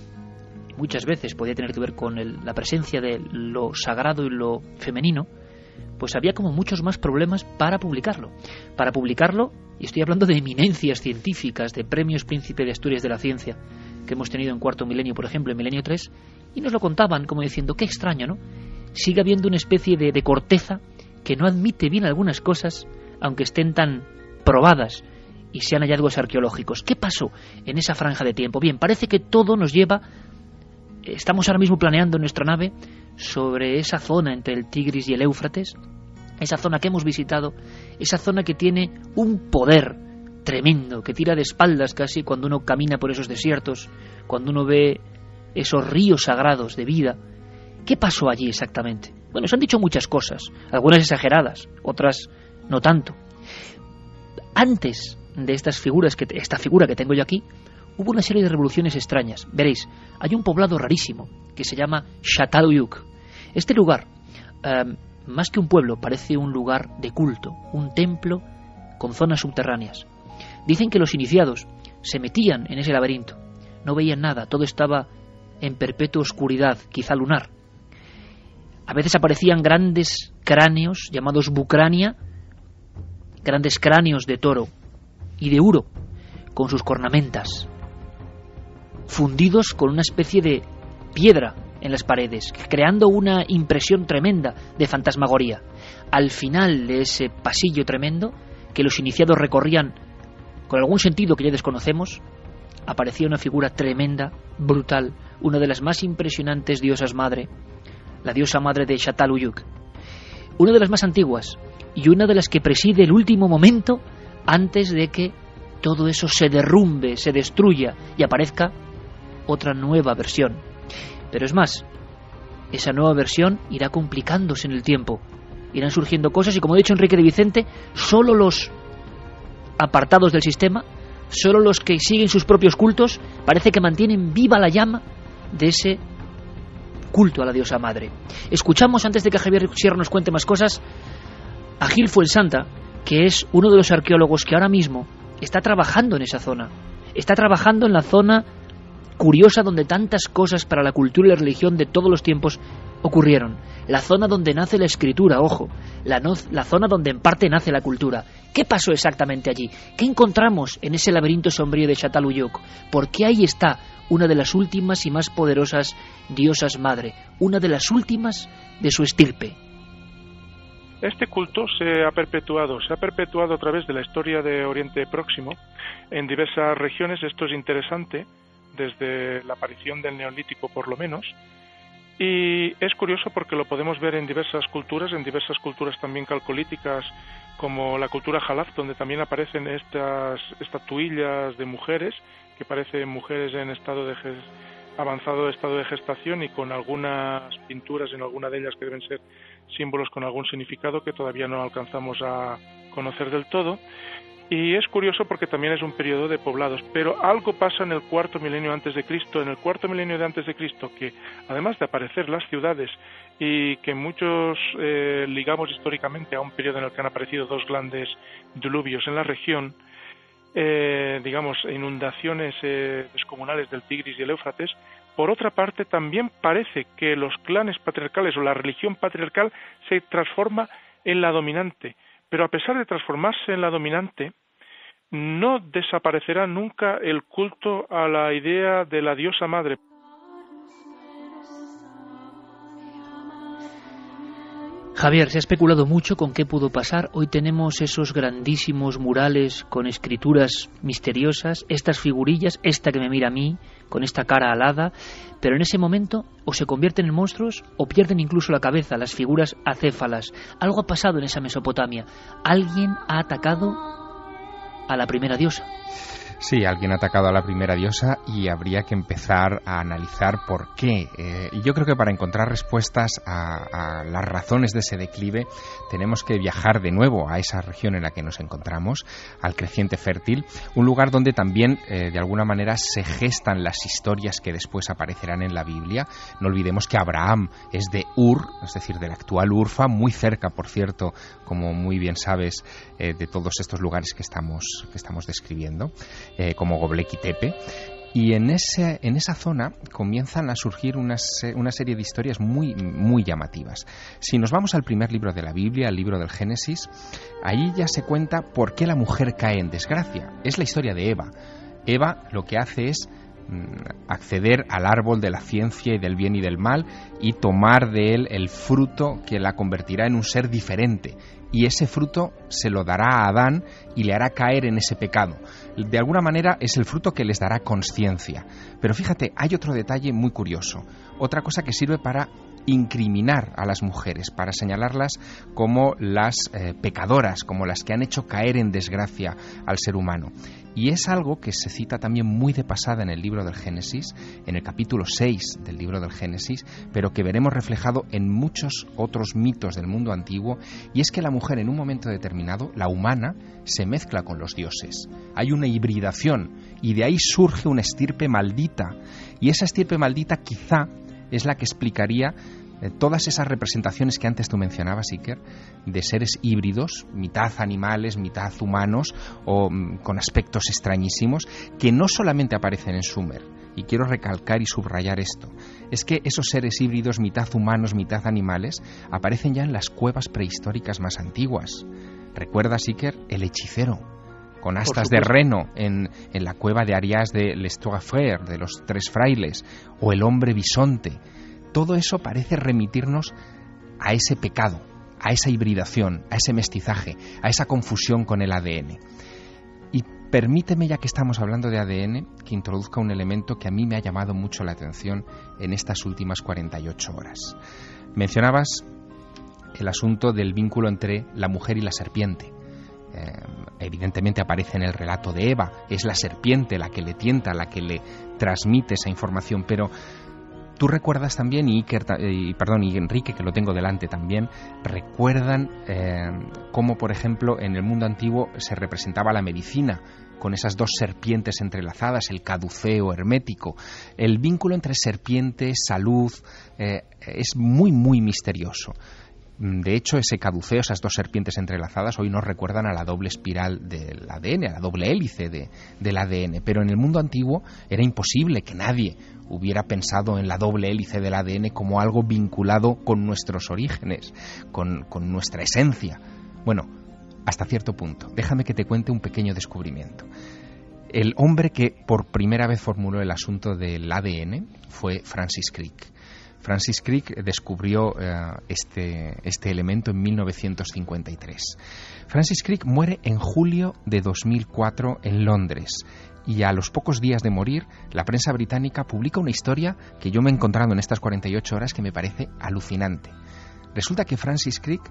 y muchas veces podía tener que ver con la presencia de lo sagrado y lo femenino, pues había como muchos más problemas para publicarlo. Para publicarlo, y estoy hablando de eminencias científicas, de premios Príncipe de Asturias de la Ciencia, que hemos tenido en Cuarto Milenio, por ejemplo, en Milenio 3, y nos lo contaban como diciendo, qué extraño, ¿no? Sigue habiendo una especie de corteza que no admite bien algunas cosas, aunque estén tan probadas y sean hallazgos arqueológicos. ¿Qué pasó en esa franja de tiempo? Bien, parece que todo nos lleva, estamos ahora mismo planeando nuestra nave sobre esa zona entre el Tigris y el Éufrates, esa zona que hemos visitado, esa zona que tiene un poder tremendo, que tira de espaldas casi cuando uno camina por esos desiertos, cuando uno ve esos ríos sagrados de vida. ¿Qué pasó allí exactamente? Bueno, se han dicho muchas cosas, algunas exageradas, otras no tanto. Antes de esta figura que tengo yo aquí, hubo una serie de revoluciones extrañas. Veréis, hay un poblado rarísimo que se llama Çatalhöyük. Este lugar, más que un pueblo, parece un lugar de culto, un templo con zonas subterráneas. Dicen que los iniciados se metían en ese laberinto, no veían nada, todo estaba en perpetua oscuridad, quizá lunar. A veces aparecían grandes cráneos llamados bucrania, grandes cráneos de toro y de uro, con sus cornamentas, fundidos con una especie de piedra en las paredes, creando una impresión tremenda de fantasmagoría. Al final de ese pasillo tremendo, que los iniciados recorrían con algún sentido que ya desconocemos, aparecía una figura tremenda, brutal, una de las más impresionantes diosas madre, la diosa madre de Çatalhöyük, una de las más antiguas y una de las que preside el último momento antes de que todo eso se derrumbe, se destruya y aparezca otra nueva versión. Pero es más, esa nueva versión irá complicándose en el tiempo, irán surgiendo cosas y, como ha dicho Enrique de Vicente, solo los apartados del sistema, solo los que siguen sus propios cultos, parece que mantienen viva la llama de ese culto a la diosa madre. Escuchamos, antes de que Javier Sierra nos cuente más cosas, a Gil Fuensanta que es uno de los arqueólogos que ahora mismo está trabajando en esa zona. Está trabajando en la zona curiosa donde tantas cosas para la cultura y la religión de todos los tiempos ocurrieron. La zona donde nace la escritura, ojo, la zona donde en parte nace la cultura. ¿Qué pasó exactamente allí? ¿Qué encontramos en ese laberinto sombrío de Çatalhöyük? ¿Por qué ahí está una de las últimas y más poderosas diosas madre, una de las últimas de su estirpe? Este culto se ha perpetuado a través de la historia de Oriente Próximo en diversas regiones. Esto es interesante, desde la aparición del Neolítico por lo menos, y es curioso porque lo podemos ver en diversas culturas también calcolíticas, como la cultura Jalaf, donde también aparecen estas estatuillas de mujeres, que parecen mujeres en avanzado estado de gestación y con algunas pinturas en alguna de ellas que deben ser símbolos con algún significado que todavía no alcanzamos a conocer del todo. Y es curioso porque también es un periodo de poblados, pero algo pasa en el cuarto milenio antes de Cristo, que además de aparecer las ciudades y que muchos ligamos históricamente a un periodo en el que han aparecido dos grandes diluvios en la región, inundaciones descomunales del Tigris y el Éufrates. Por otra parte, también parece que los clanes patriarcales o la religión patriarcal se transforma en la dominante, pero a pesar de transformarse en la dominante, no desaparecerá nunca el culto a la idea de la diosa madre. Javier, se ha especulado mucho con qué pudo pasar. Hoy tenemos esos grandísimos murales con escrituras misteriosas, estas figurillas, esta que me mira a mí, con esta cara alada, pero en ese momento o se convierten en monstruos o pierden incluso la cabeza, las figuras acéfalas. Algo ha pasado en esa Mesopotamia. Alguien ha atacado a la primera diosa. Sí, alguien ha atacado a la primera diosa y habría que empezar a analizar por qué. Y yo creo que para encontrar respuestas a las razones de ese declive tenemos que viajar de nuevo a esa región en la que nos encontramos, al creciente fértil, un lugar donde también de alguna manera se gestan las historias que después aparecerán en la Biblia. No olvidemos que Abraham es de Ur, es decir, del actual Urfa, muy cerca, por cierto, como muy bien sabes, de todos estos lugares que estamos describiendo. Como Göbekli Tepe, y en esa zona comienzan a surgir una serie de historias muy, muy llamativas. Si nos vamos al primer libro de la Biblia, al libro del Génesis, ahí ya se cuenta por qué la mujer cae en desgracia. Es la historia de Eva. Eva lo que hace es acceder al árbol de la ciencia y del bien y del mal y tomar de él el fruto que la convertirá en un ser diferente, y ese fruto se lo dará a Adán y le hará caer en ese pecado. De alguna manera es el fruto que les dará consciencia. Pero fíjate, hay otro detalle muy curioso, otra cosa que sirve para incriminar a las mujeres, para señalarlas como las pecadoras, como las que han hecho caer en desgracia al ser humano. Y es algo que se cita también muy de pasada en el libro del Génesis, en el capítulo 6 del libro del Génesis, pero que veremos reflejado en muchos otros mitos del mundo antiguo, y es que la mujer en un momento determinado, la humana, se mezcla con los dioses. Hay una hibridación y de ahí surge una estirpe maldita, y esa estirpe maldita quizá es la que explicaría todas esas representaciones que antes tú mencionabas, Iker, de seres híbridos, mitad animales, mitad humanos, o con aspectos extrañísimos, que no solamente aparecen en Sumer. Y quiero recalcar y subrayar esto. Es que esos seres híbridos, mitad humanos, mitad animales, aparecen ya en las cuevas prehistóricas más antiguas. ¿Recuerdas, Iker, el hechicero con astas de reno en la cueva de Arias de Les Trois Frères, de los tres frailes, o el hombre bisonte? Todo eso parece remitirnos a ese pecado, a esa hibridación, a ese mestizaje, a esa confusión con el ADN. Y permíteme, ya que estamos hablando de ADN, que introduzca un elemento que a mí me ha llamado mucho la atención en estas últimas 48 horas. Mencionabas el asunto del vínculo entre la mujer y la serpiente. Evidentemente aparece en el relato de Eva, es la serpiente la que le tienta, la que le transmite esa información, pero tú recuerdas también, y Enrique, que lo tengo delante también, recuerdan cómo, por ejemplo, en el mundo antiguo se representaba la medicina con esas dos serpientes entrelazadas, el caduceo hermético. El vínculo entre serpiente, salud, es muy, muy misterioso. De hecho, ese caduceo, esas dos serpientes entrelazadas, hoy nos recuerdan a la doble espiral del ADN, a la doble hélice del ADN. Pero en el mundo antiguo era imposible que nadie hubiera pensado en la doble hélice del ADN como algo vinculado con nuestros orígenes, con nuestra esencia. Bueno, hasta cierto punto. Déjame que te cuente un pequeño descubrimiento. El hombre que por primera vez formuló el asunto del ADN fue Francis Crick. Francis Crick descubrió este elemento en 1953. Francis Crick muere en julio de 2004 en Londres, y a los pocos días de morir, la prensa británica publica una historia que yo me he encontrado en estas 48 horas que me parece alucinante. Resulta que Francis Crick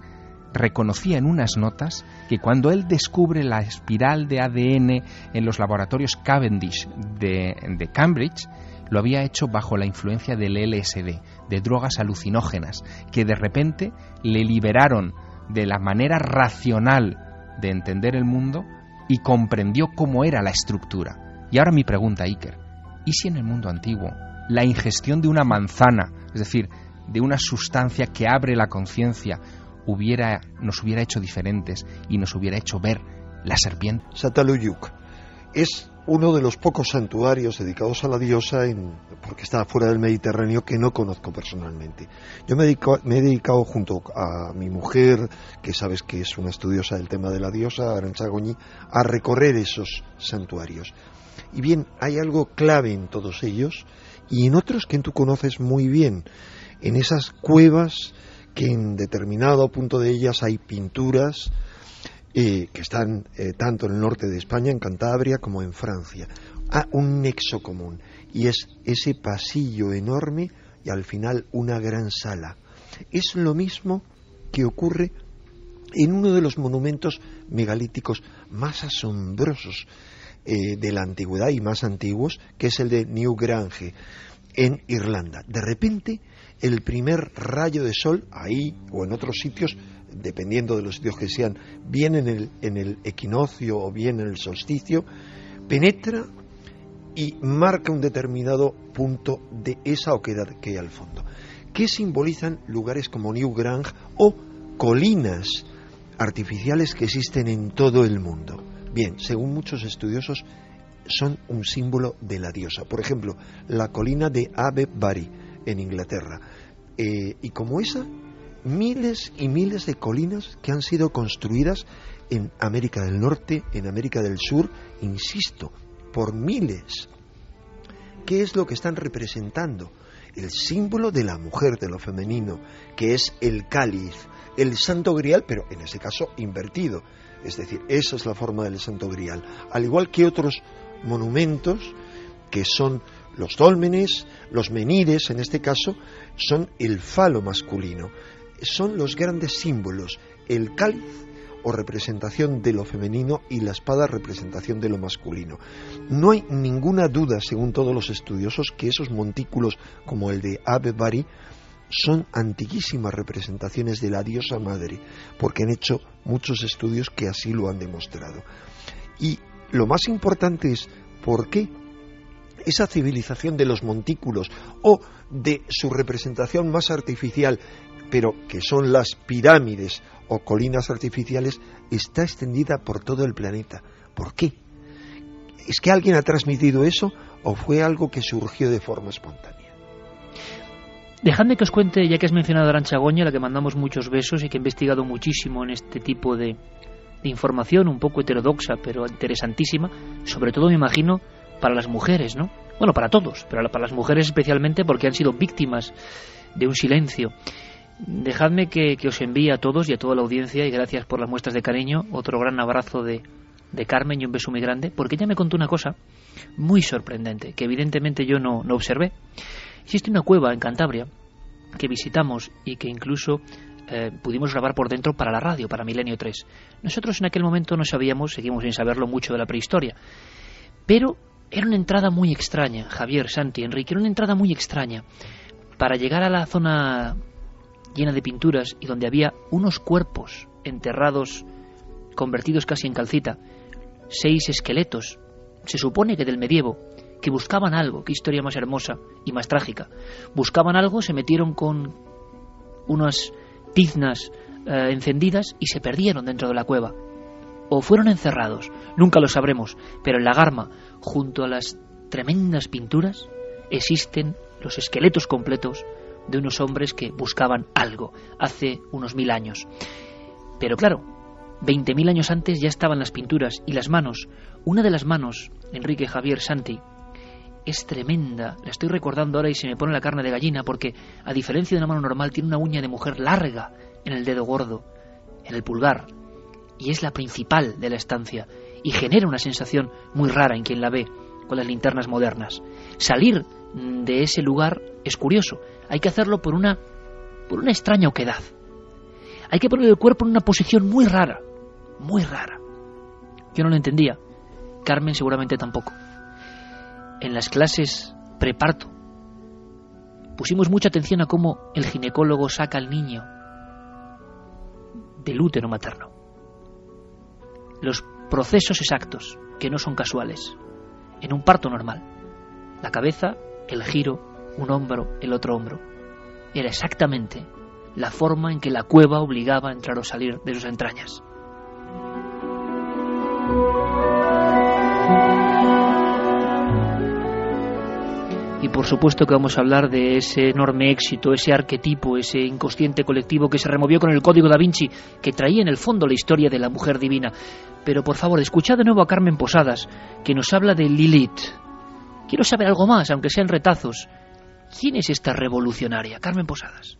reconocía en unas notas que cuando él descubre la espiral de ADN en los laboratorios Cavendish de Cambridge, lo había hecho bajo la influencia del LSD, de drogas alucinógenas, que de repente le liberaron de la manera racional de entender el mundo y comprendió cómo era la estructura. Y ahora mi pregunta, Iker, ¿y si en el mundo antiguo la ingestión de una manzana, es decir, de una sustancia que abre la conciencia, nos hubiera hecho diferentes y nos hubiera hecho ver la serpiente? Çatalhöyük es uno de los pocos santuarios dedicados a la diosa, porque está fuera del Mediterráneo, que no conozco personalmente. Yo me he dedicado junto a mi mujer, que sabes que es una estudiosa del tema de la diosa, Arantxa Goñi, a recorrer esos santuarios. Y bien, hay algo clave en todos ellos, y en otros que tú conoces muy bien, en esas cuevas que en determinado punto de ellas hay pinturas que están tanto en el norte de España, en Cantabria, como en Francia. Un nexo común, y es ese pasillo enorme y al final una gran sala. Es lo mismo que ocurre en uno de los monumentos megalíticos más asombrosos de la antigüedad y más antiguos, que es el de Newgrange, en Irlanda. De repente, el primer rayo de sol, ahí o en otros sitios, dependiendo de los sitios que sean, bien en el equinoccio o bien en el solsticio, penetra y marca un determinado punto de esa oquedad que hay al fondo, que simbolizan lugares como Newgrange o colinas artificiales que existen en todo el mundo. Bien, según muchos estudiosos, son un símbolo de la diosa. Por ejemplo, la colina de Avebury en Inglaterra, y como esa, miles y miles de colinas que han sido construidas en América del Norte, en América del Sur, insisto, por miles. ¿Qué es lo que están representando? El símbolo de la mujer, de lo femenino, que es el cáliz, el santo grial, pero en ese caso invertido. Es decir, esa es la forma del santo grial. Al igual que otros monumentos, que son los dólmenes, los menires, en este caso, son el falo masculino. Son los grandes símbolos, el cáliz o representación de lo femenino y la espada representación de lo masculino. No hay ninguna duda, según todos los estudiosos, que esos montículos como el de Avebury son antiquísimas representaciones de la diosa madre, porque han hecho muchos estudios que así lo han demostrado. Y lo más importante es por qué esa civilización de los montículos o de su representación más artificial, pero que son las pirámides o colinas artificiales, está extendida por todo el planeta. ¿Por qué? ¿Es que alguien ha transmitido eso o fue algo que surgió de forma espontánea? Dejadme que os cuente, ya que has mencionado a Arantxa Goñi, a la que mandamos muchos besos y que ha investigado muchísimo en este tipo de información, un poco heterodoxa, pero interesantísima, sobre todo, me imagino, para las mujeres, ¿no? Bueno, para todos, pero para las mujeres especialmente, porque han sido víctimas de un silencio. Dejadme que os envíe a todos y a toda la audiencia, y gracias por las muestras de cariño, otro gran abrazo de Carmen y un beso muy grande, porque ella me contó una cosa muy sorprendente, que evidentemente yo no observé. Existe una cueva en Cantabria que visitamos y que incluso pudimos grabar por dentro para la radio, para Milenio 3. Nosotros en aquel momento no sabíamos, seguimos sin saberlo, mucho de la prehistoria, pero era una entrada muy extraña, Javier, Santi, Enrique, era una entrada muy extraña. Para llegar a la zona llena de pinturas y donde había unos cuerpos enterrados, convertidos casi en calcita, 6 esqueletos, se supone que del medievo, que buscaban algo. Qué historia más hermosa y más trágica. Buscaban algo, se metieron con unas tiznas encendidas y se perdieron dentro de la cueva. O fueron encerrados, nunca lo sabremos, pero en la Garma, junto a las tremendas pinturas, existen los esqueletos completos de unos hombres que buscaban algo hace unos 1000 años. Pero claro, 20.000 años antes ya estaban las pinturas y las manos. Una de las manos, Enrique Javier Santi, es tremenda. La estoy recordando ahora y se me pone la carne de gallina porque, a diferencia de una mano normal, tiene una uña de mujer larga en el dedo gordo, en el pulgar, y es la principal de la estancia y genera una sensación muy rara en quien la ve con las linternas modernas. Salir de ese lugar es curioso. Hay que hacerlo por una extraña oquedad. Hay que poner el cuerpo en una posición muy rara, muy rara. Yo no lo entendía. Carmen seguramente tampoco. En las clases preparto pusimos mucha atención a cómo el ginecólogo saca al niño del útero materno. Los procesos exactos, que no son casuales, en un parto normal. La cabeza, el giro, un hombro, el otro hombro. Era exactamente la forma en que la cueva obligaba a entrar o salir de sus entrañas. Y por supuesto que vamos a hablar de ese enorme éxito, ese arquetipo, ese inconsciente colectivo que se removió con el Código da Vinci, que traía en el fondo la historia de la mujer divina. Pero por favor, escuchad de nuevo a Carmen Posadas, que nos habla de Lilith. Quiero saber algo más, aunque sean retazos. ¿Quién es esta revolucionaria? Carmen Posadas.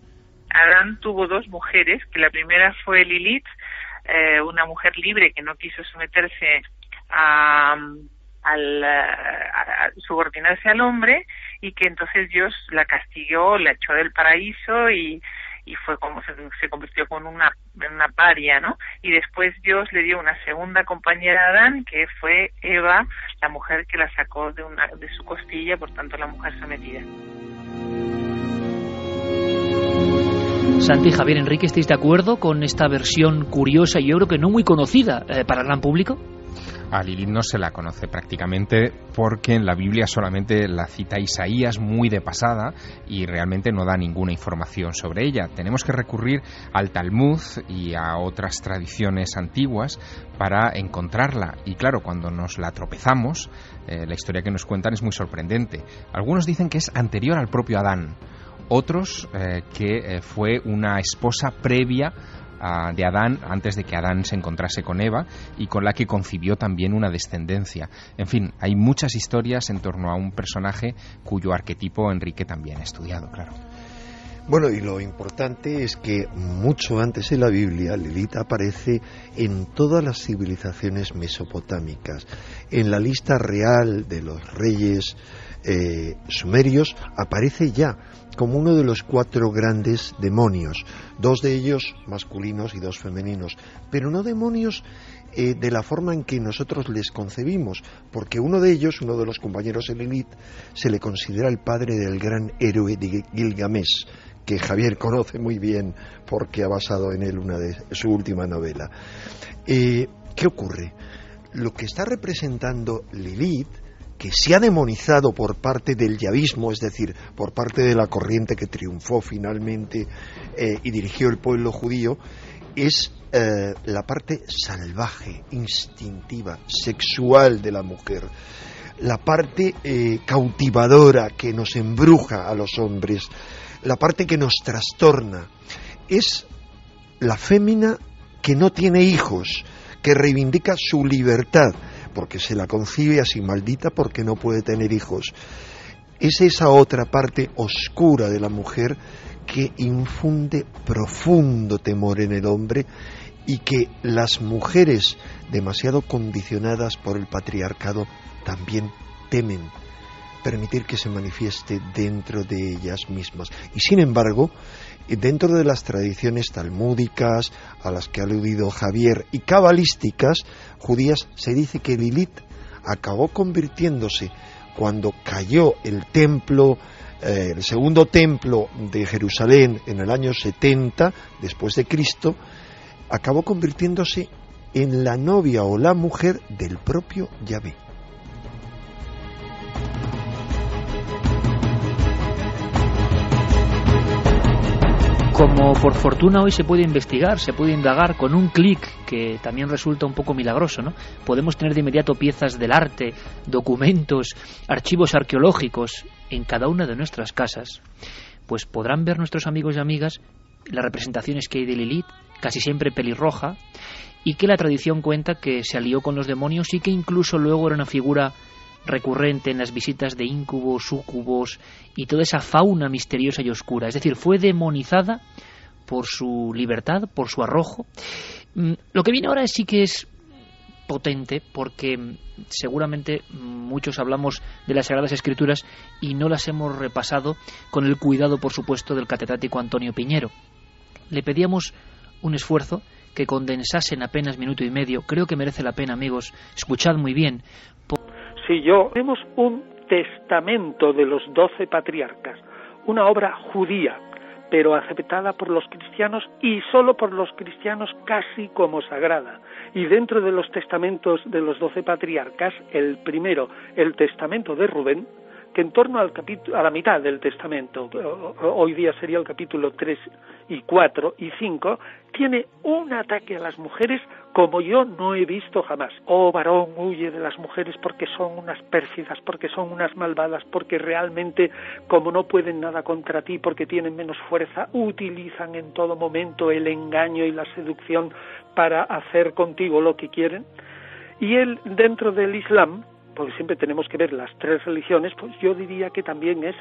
Adán tuvo 2 mujeres, que la primera fue Lilith, una mujer libre que no quiso someterse a subordinarse al hombre, y que entonces Dios la castigó, la echó del paraíso y fue como se convirtió en una paria, ¿no? Y después Dios le dio una segunda compañera a Adán, que fue Eva, la mujer que la sacó de su costilla, por tanto la mujer sometida. Santi, Javier, Enrique, ¿estáis de acuerdo con esta versión curiosa y yo creo que no muy conocida para el gran público? A Lilith no se la conoce prácticamente porque en la Biblia solamente la cita Isaías muy de pasada y realmente no da ninguna información sobre ella. Tenemos que recurrir al Talmud y a otras tradiciones antiguas para encontrarla. Y claro, cuando nos la tropezamos, la historia que nos cuentan es muy sorprendente. Algunos dicen que es anterior al propio Adán, otros que fue una esposa previa de Adán, antes de que Adán se encontrase con Eva, y con la que concibió también una descendencia. En fin, hay muchas historias en torno a un personaje cuyo arquetipo Enrique también ha estudiado, claro. Bueno, y lo importante es que mucho antes en la Biblia Lilith aparece en todas las civilizaciones mesopotámicas. En la lista real de los reyes sumerios aparece ya como uno de los 4 grandes demonios, 2 de ellos masculinos y 2 femeninos, pero no demonios de la forma en que nosotros les concebimos, porque uno de ellos, uno de los compañeros de Lilith, se le considera el padre del gran héroe de Gilgamesh, que Javier conoce muy bien porque ha basado en él una de su última novela. ¿Qué ocurre? Lo que está representando Lilith, que se ha demonizado por parte del yavismo, es decir, por parte de la corriente que triunfó finalmente y dirigió el pueblo judío, es la parte salvaje, instintiva, sexual de la mujer, la parte cautivadora que nos embruja a los hombres, la parte que nos trastorna. Es la fémina que no tiene hijos, que reivindica su libertad, porque se la concibe así, maldita porque no puede tener hijos. Es esa otra parte oscura de la mujer que infunde profundo temor en el hombre y que las mujeres demasiado condicionadas por el patriarcado también temen permitir que se manifieste dentro de ellas mismas. Y sin embargo, dentro de las tradiciones talmúdicas a las que ha aludido Javier y cabalísticas judías, se dice que Lilith acabó convirtiéndose cuando cayó el templo, el segundo templo de Jerusalén en el año 70 después de Cristo, acabó convirtiéndose en la novia o la mujer del propio Yahvé. Como por fortuna hoy se puede investigar, se puede indagar con un clic, que también resulta un poco milagroso, ¿no? Podemos tener de inmediato piezas del arte, documentos, archivos arqueológicos en cada una de nuestras casas. Pues podrán ver nuestros amigos y amigas las representaciones que hay de Lilith, casi siempre pelirroja, y que la tradición cuenta que se alió con los demonios y que incluso luego era una figura recurrente en las visitas de íncubos, súcubos y toda esa fauna misteriosa y oscura. Es decir, fue demonizada por su libertad, por su arrojo. Lo que viene ahora sí que es potente, porque seguramente muchos hablamos de las Sagradas Escrituras y no las hemos repasado con el cuidado, por supuesto, del catedrático Antonio Piñero. Le pedíamos un esfuerzo que condensase en apenas minuto y medio. Creo que merece la pena, amigos. Escuchad muy bien. Si tenemos un testamento de los 12 patriarcas, una obra judía, pero aceptada por los cristianos y solo por los cristianos casi como sagrada. Y dentro de los testamentos de los 12 patriarcas, el primero, el testamento de Rubén, que en torno a la mitad del testamento, hoy día sería el capítulo 3 y 4 y 5, tiene un ataque a las mujeres como yo no he visto jamás. Oh varón, huye de las mujeres porque son unas pérfidas, porque son unas malvadas, porque realmente, como no pueden nada contra ti, porque tienen menos fuerza, utilizan en todo momento el engaño y la seducción para hacer contigo lo que quieren. Y él, dentro del Islam, porque siempre tenemos que ver las tres religiones, pues yo diría que también es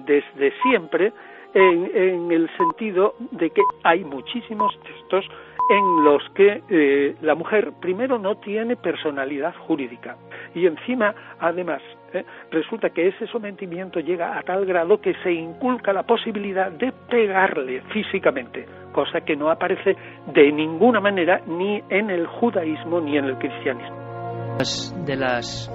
desde siempre en el sentido de que hay muchísimos textos en los que la mujer primero no tiene personalidad jurídica y encima además resulta que ese sometimiento llega a tal grado que se inculca la posibilidad de pegarle físicamente, cosa que no aparece de ninguna manera ni en el judaísmo ni en el cristianismo. De las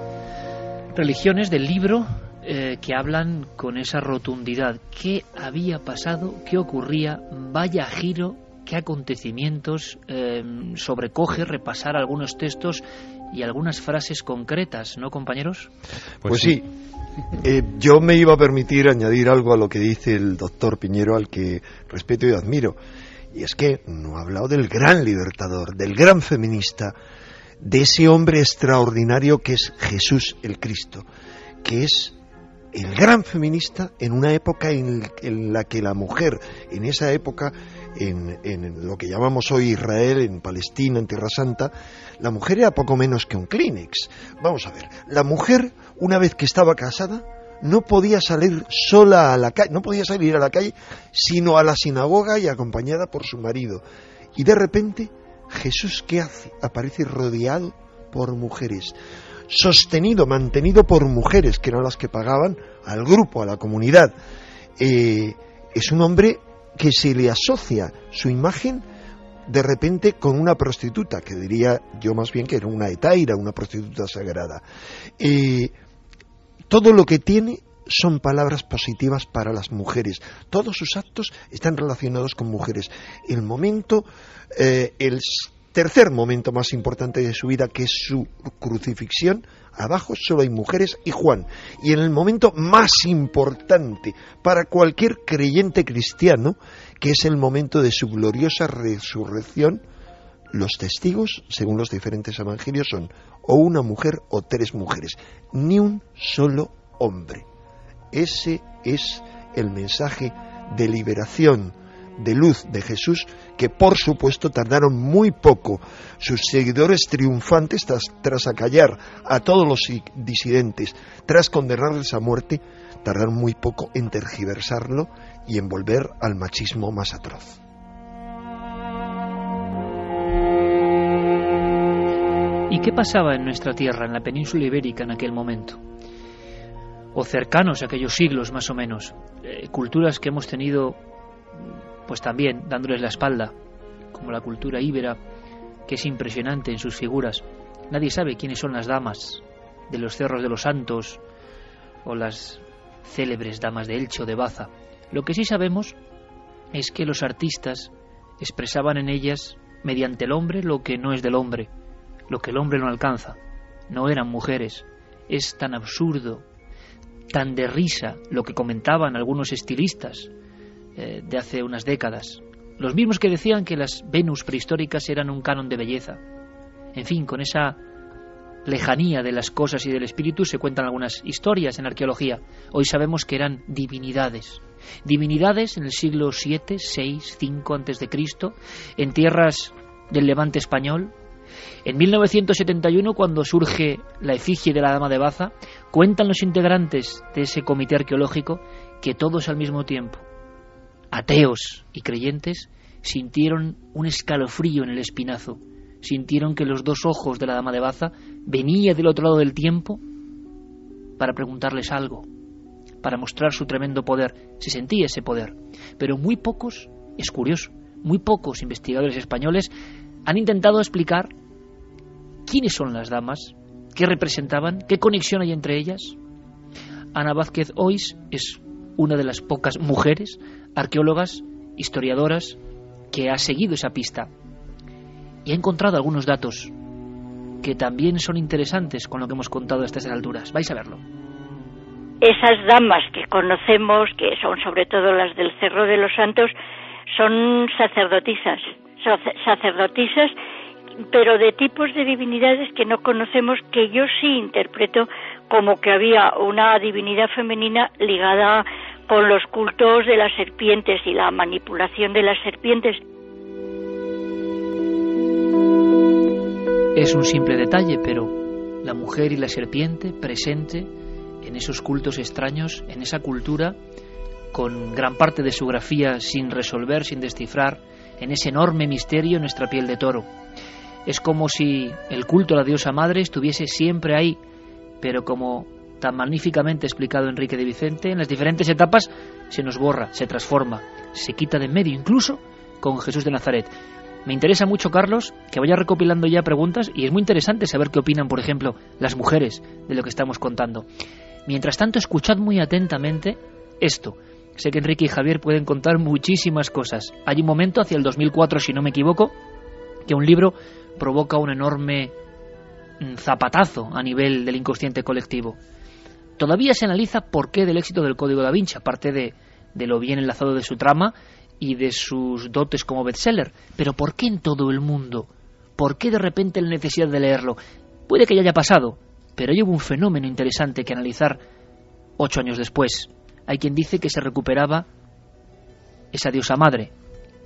religiones del libro que hablan con esa rotundidad. ¿Qué había pasado? ¿Qué ocurría? Vaya giro, qué acontecimientos. Sobrecoge repasar algunos textos y algunas frases concretas, ¿no, compañeros? Pues sí. Yo me iba a permitir añadir algo a lo que dice el doctor Piñero, al que respeto y admiro. Y es que no ha hablado del gran libertador, del gran feminista, de ese hombre extraordinario que es Jesús el Cristo, que es el gran feminista en una época en la que la mujer, en esa época, en lo que llamamos hoy Israel, en Palestina, en Tierra Santa, la mujer era poco menos que un Kleenex. Vamos a ver, la mujer, una vez que estaba casada, no podía salir sola a la calle, no podía salir a la calle, sino a la sinagoga y acompañada por su marido. Y de repente, Jesús, ¿qué hace? Aparece rodeado por mujeres, sostenido, mantenido por mujeres, que eran las que pagaban al grupo, a la comunidad. Es un hombre que se le asocia su imagen de repente con una prostituta, que diría yo más bien que era una hetaira, una prostituta sagrada. Todo lo que tiene son palabras positivas para las mujeres. Todos sus actos están relacionados con mujeres. El tercer momento más importante de su vida, que es su crucifixión, abajo solo hay mujeres y Juan. Y en el momento más importante para cualquier creyente cristiano, que es el momento de su gloriosa resurrección, los testigos, según los diferentes evangelios, son o una mujer o tres mujeres, ni un solo hombre. Ese es el mensaje de liberación, de luz de Jesús, que por supuesto tardaron muy poco sus seguidores triunfantes tras acallar a todos los disidentes, tras condenarles a muerte, tardaron muy poco en tergiversarlo y en volver al machismo más atroz. ¿Y qué pasaba en nuestra tierra, en la península ibérica en aquel momento? O cercanos a aquellos siglos más o menos, culturas que hemos tenido pues también dándoles la espalda, como la cultura íbera, que es impresionante en sus figuras. Nadie sabe quiénes son las damas de los cerros de los Santos o las célebres damas de Elche o de Baza. Lo que sí sabemos es que los artistas expresaban en ellas, mediante el hombre, lo que no es del hombre, lo que el hombre no alcanza. No eran mujeres. Es tan absurdo, tan de risa lo que comentaban algunos estilistas de hace unas décadas. Los mismos que decían que las Venus prehistóricas eran un canon de belleza. En fin, con esa lejanía de las cosas y del espíritu se cuentan algunas historias en arqueología. Hoy sabemos que eran divinidades. Divinidades en el siglo VII, VI, V antes de Cristo, en tierras del Levante español. En 1971, cuando surge la efigie de la Dama de Baza, cuentan los integrantes de ese comité arqueológico que todos al mismo tiempo, ateos y creyentes, sintieron un escalofrío en el espinazo, sintieron que los dos ojos de la Dama de Baza venía del otro lado del tiempo para preguntarles algo, para mostrar su tremendo poder. Se sentía ese poder, pero muy pocos, es curioso, muy pocos investigadores españoles han intentado explicar quiénes son las damas, qué representaban, qué conexión hay entre ellas. Ana Vázquez Ois es una de las pocas mujeres arqueólogas, historiadoras, que ha seguido esa pista y ha encontrado algunos datos que también son interesantes con lo que hemos contado a estas alturas. Vais a verlo. Esas damas que conocemos, que son sobre todo las del Cerro de los Santos, son sacerdotisas, pero de tipos de divinidades que no conocemos, que yo sí interpreto como que había una divinidad femenina ligada con los cultos de las serpientes y la manipulación de las serpientes. Es un simple detalle, pero la mujer y la serpiente presente en esos cultos extraños, en esa cultura, con gran parte de su grafía sin resolver, sin descifrar, en ese enorme misterio en nuestra piel de toro. Es como si el culto a la diosa madre estuviese siempre ahí, pero como tan magníficamente explicado Enrique de Vicente, en las diferentes etapas se nos borra, se transforma, se quita de en medio, incluso con Jesús de Nazaret. Me interesa mucho, Carlos, que vaya recopilando ya preguntas, y es muy interesante saber qué opinan, por ejemplo, las mujeres de lo que estamos contando. Mientras tanto, escuchad muy atentamente esto. Sé que Enrique y Javier pueden contar muchísimas cosas. Hay un momento, hacia el 2004, si no me equivoco, que un libro provoca un enorme zapatazo a nivel del inconsciente colectivo. Todavía se analiza por qué del éxito del Código da Vinci, aparte de lo bien enlazado de su trama y de sus dotes como bestseller. Pero ¿por qué en todo el mundo? ¿Por qué de repente la necesidad de leerlo? Puede que ya haya pasado, pero hay un fenómeno interesante que analizar 8 años después. Hay quien dice que se recuperaba esa diosa madre,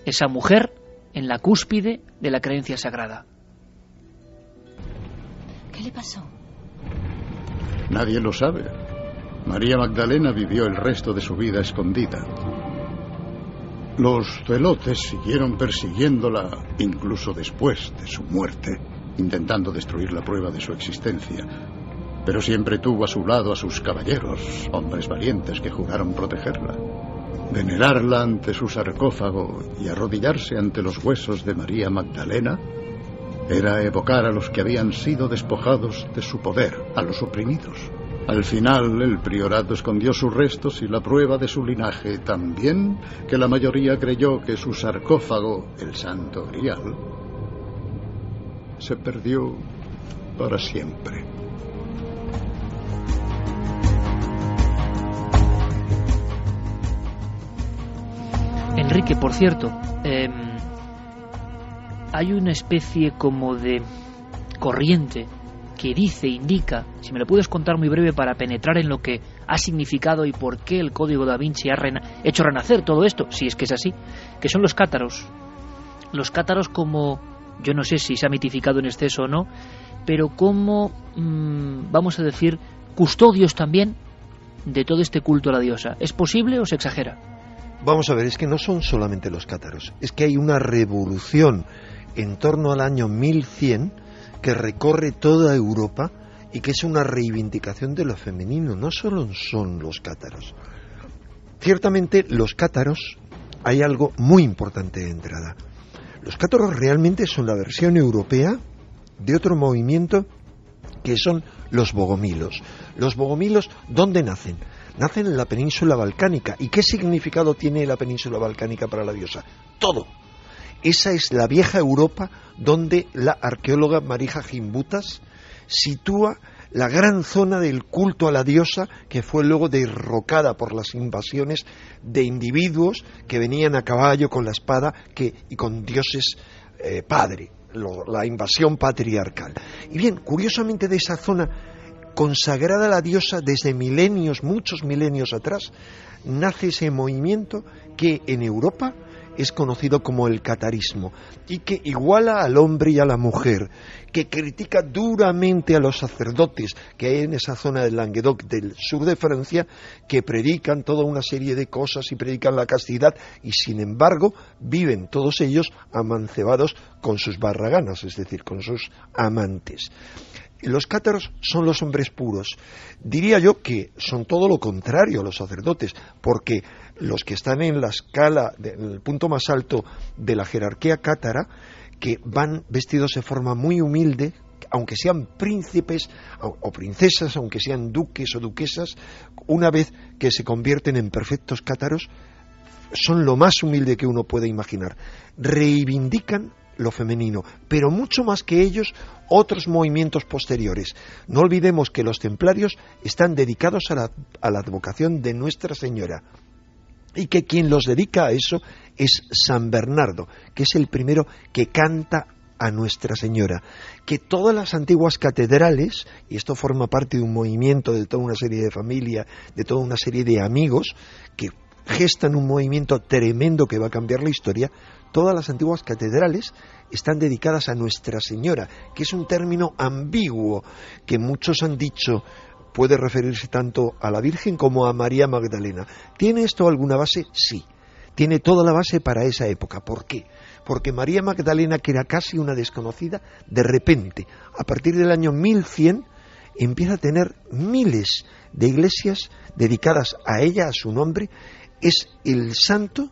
esa mujer en la cúspide de la creencia sagrada. ¿Qué le pasó? Nadie lo sabe. María Magdalena vivió el resto de su vida escondida. Los zelotes siguieron persiguiéndola incluso después de su muerte, intentando destruir la prueba de su existencia. Pero siempre tuvo a su lado a sus caballeros, hombres valientes que juraron protegerla. Venerarla ante su sarcófago y arrodillarse ante los huesos de María Magdalena era evocar a los que habían sido despojados de su poder, a los oprimidos. Al final, el priorato escondió sus restos y la prueba de su linaje tan bien que la mayoría creyó que su sarcófago, el Santo Grial, se perdió para siempre. Enrique, por cierto, hay una especie como de corriente que dice, indica, si me lo puedes contar muy breve para penetrar en lo que ha significado y por qué el Código da Vinci ha hecho renacer todo esto, si es que es así, que son los cátaros. Los cátaros como, yo no sé si se ha mitificado en exceso o no, pero como, vamos a decir, custodios también de todo este culto a la diosa. ¿Es posible o se exagera? Vamos a ver, es que no son solamente los cátaros, es que hay una revolución en torno al año 1100 que recorre toda Europa y que es una reivindicación de lo femenino. No solo son los cátaros. Ciertamente los cátaros, hay algo muy importante de entrada. Los cátaros realmente son la versión europea de otro movimiento que son los bogomilos. Los bogomilos, ¿dónde nacen? Nacen en la península balcánica. ¿Y qué significado tiene la península balcánica para la diosa? Todo. Esa es la vieja Europa donde la arqueóloga Marija Gimbutas sitúa la gran zona del culto a la diosa que fue luego derrocada por las invasiones de individuos que venían a caballo con la espada y con dioses padre, la invasión patriarcal. Y bien, curiosamente, de esa zona consagrada a la diosa desde milenios, muchos milenios atrás, nace ese movimiento que en Europa es conocido como el catarismo y que iguala al hombre y a la mujer, que critica duramente a los sacerdotes que hay en esa zona del Languedoc del sur de Francia, que predican toda una serie de cosas y predican la castidad y sin embargo viven todos ellos amancebados con sus barraganas, es decir, con sus amantes. Los cátaros son los hombres puros. Diría yo que son todo lo contrario a los sacerdotes, porque los que están en la escala, en el punto más alto de la jerarquía cátara, que van vestidos de forma muy humilde, aunque sean príncipes o princesas, aunque sean duques o duquesas, una vez que se convierten en perfectos cátaros, son lo más humilde que uno puede imaginar. Reivindican lo femenino, pero mucho más que ellos otros movimientos posteriores. No olvidemos que los templarios están dedicados a la advocación de Nuestra Señora y que quien los dedica a eso es San Bernardo, que es el primero que canta a Nuestra Señora, que todas las antiguas catedrales, y esto forma parte de un movimiento de toda una serie de familia, de toda una serie de amigos que gestan un movimiento tremendo que va a cambiar la historia. Todas las antiguas catedrales están dedicadas a Nuestra Señora, que es un término ambiguo, que muchos han dicho puede referirse tanto a la Virgen como a María Magdalena. ¿Tiene esto alguna base? Sí. Tiene toda la base para esa época. ¿Por qué? Porque María Magdalena, que era casi una desconocida, de repente, a partir del año 1100, empieza a tener miles de iglesias dedicadas a ella, a su nombre. Es el santo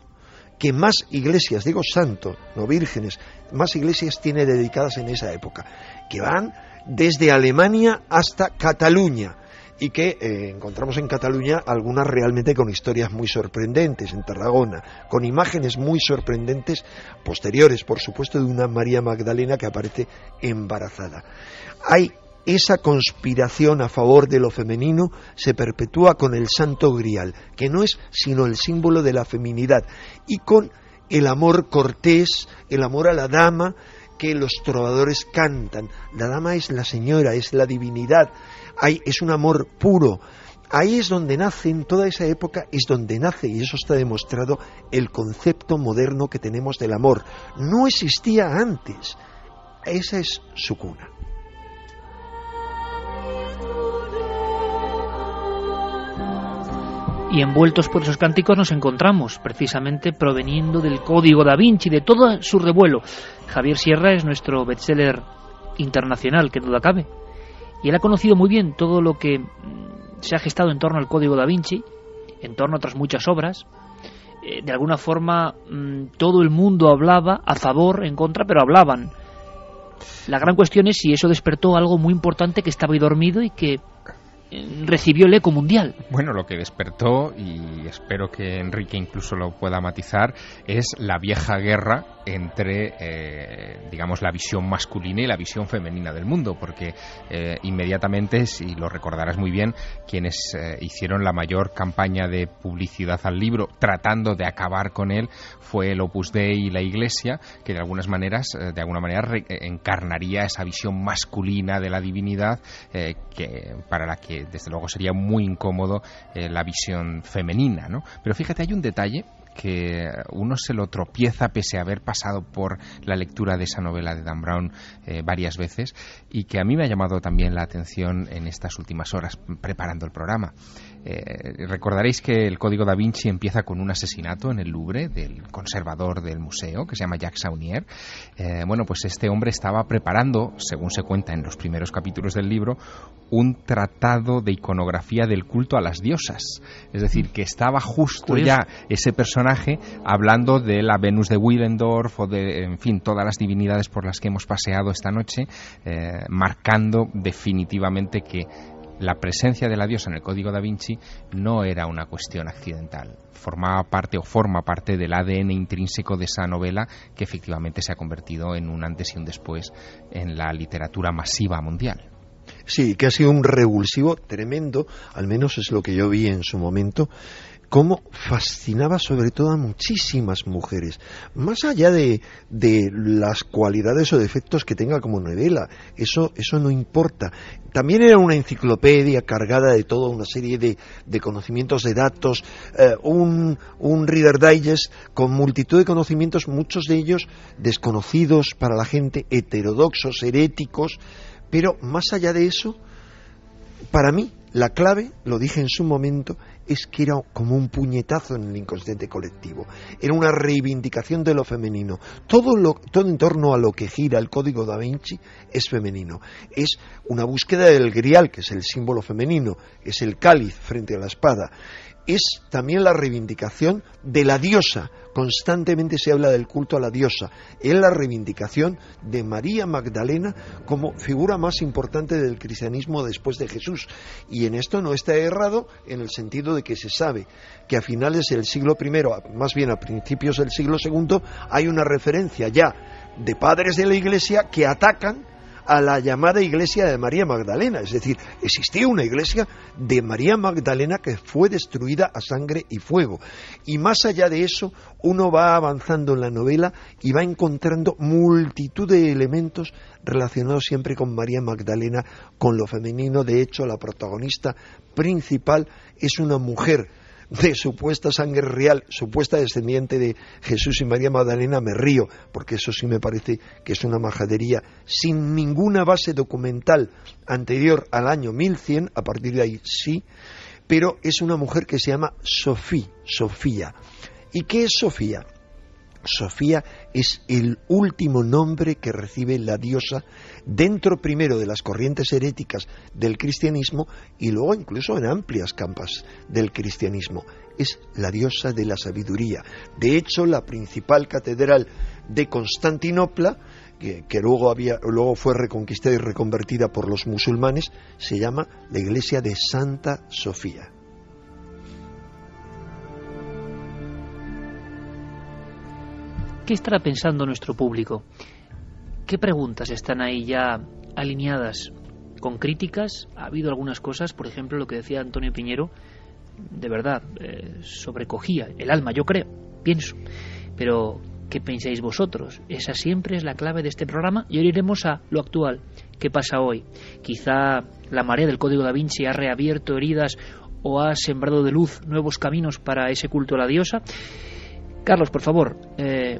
que más iglesias, digo santo, no vírgenes, más iglesias tiene dedicadas en esa época, que van desde Alemania hasta Cataluña, y que encontramos en Cataluña algunas realmente con historias muy sorprendentes, en Tarragona, con imágenes muy sorprendentes, posteriores, por supuesto, de una María Magdalena que aparece embarazada. Hay esa conspiración a favor de lo femenino, se perpetúa con el Santo Grial, que no es sino el símbolo de la feminidad, y con el amor cortés, el amor a la dama, que los trovadores cantan. La dama es la señora, es la divinidad, es un amor puro. Ahí es donde nace, en toda esa época, es donde nace, y eso está demostrado, el concepto moderno que tenemos del amor. No existía antes. Esa es su cuna. Y envueltos por esos cánticos nos encontramos, precisamente proveniendo del Código da Vinci, de todo su revuelo. Javier Sierra es nuestro bestseller internacional, que duda cabe. Y él ha conocido muy bien todo lo que se ha gestado en torno al Código da Vinci, en torno a otras muchas obras. De alguna forma, todo el mundo hablaba a favor, en contra, pero hablaban. La gran cuestión es si eso despertó algo muy importante que estaba ahí dormido y que recibió el eco mundial. Bueno, lo que despertó, y espero que Enrique incluso lo pueda matizar, es la vieja guerra entre, digamos, la visión masculina y la visión femenina del mundo, porque inmediatamente, si lo recordarás muy bien, quienes hicieron la mayor campaña de publicidad al libro, tratando de acabar con él, fue el Opus Dei y la Iglesia, que de alguna manera encarnaría esa visión masculina de la divinidad, que para la que desde luego sería muy incómodo la visión femenina, ¿no? Pero fíjate, hay un detalle que uno se lo tropieza pese a haber pasado por la lectura de esa novela de Dan Brown varias veces, y que a mí me ha llamado también la atención en estas últimas horas preparando el programa. Recordaréis que el Código da Vinci empieza con un asesinato en el Louvre del conservador del museo, que se llama Jacques Saunier. Bueno, pues este hombre estaba preparando, según se cuenta en los primeros capítulos del libro, un tratado de iconografía del culto a las diosas. Es decir, que estaba justo curioso ya ese personaje hablando de la Venus de Willendorf o de, en fin, todas las divinidades por las que hemos paseado esta noche, marcando definitivamente que la presencia de la diosa en el Código da Vinci no era una cuestión accidental. Formaba parte o forma parte del ADN intrínseco de esa novela, que efectivamente se ha convertido en un antes y un después en la literatura masiva mundial. Sí, que ha sido un revulsivo tremendo, al menos es lo que yo vi en su momento, cómo fascinaba sobre todo a muchísimas mujeres, más allá de las cualidades o defectos que tenga como novela, eso no importa. También era una enciclopedia cargada de toda una serie de conocimientos, de datos, un Reader Digest con multitud de conocimientos, muchos de ellos desconocidos para la gente, heterodoxos, heréticos, pero más allá de eso, para mí, la clave, lo dije en su momento, es que era como un puñetazo en el inconsciente colectivo. Era una reivindicación de lo femenino. Todo en torno a lo que gira el Código da Vinci es femenino. Es una búsqueda del grial, que es el símbolo femenino, es el cáliz frente a la espada. Es también la reivindicación de la diosa. Constantemente se habla del culto a la diosa. Es la reivindicación de María Magdalena como figura más importante del cristianismo después de Jesús. Y en esto no está errado, en el sentido de que se sabe que a finales del siglo I, más bien a principios del siglo II, hay una referencia ya de padres de la Iglesia que atacan a la llamada iglesia de María Magdalena, es decir, existía una iglesia de María Magdalena que fue destruida a sangre y fuego, y más allá de eso uno va avanzando en la novela y va encontrando multitud de elementos relacionados siempre con María Magdalena, con lo femenino. De hecho, la protagonista principal es una mujer de supuesta sangre real, supuesta descendiente de Jesús y María Magdalena. Me río, porque eso sí me parece que es una majadería sin ninguna base documental anterior al año 1100, a partir de ahí sí, pero es una mujer que se llama Sofía. ¿Y qué es Sofía? Sofía es el último nombre que recibe la diosa dentro primero de las corrientes heréticas del cristianismo y luego incluso en amplias campas del cristianismo. Es la diosa de la sabiduría. De hecho, la principal catedral de Constantinopla, que luego fue reconquistada y reconvertida por los musulmanes, se llama la iglesia de Santa Sofía. ¿Qué estará pensando nuestro público? ¿Qué preguntas están ahí ya alineadas con críticas? Ha habido algunas cosas, por ejemplo, lo que decía Antonio Piñero, de verdad, sobrecogía el alma, yo creo, pienso. Pero, ¿qué pensáis vosotros? Esa siempre es la clave de este programa y ahora iremos a lo actual. ¿Qué pasa hoy? Quizá la marea del Código da Vinci ha reabierto heridas o ha sembrado de luz nuevos caminos para ese culto a la diosa. Carlos, por favor,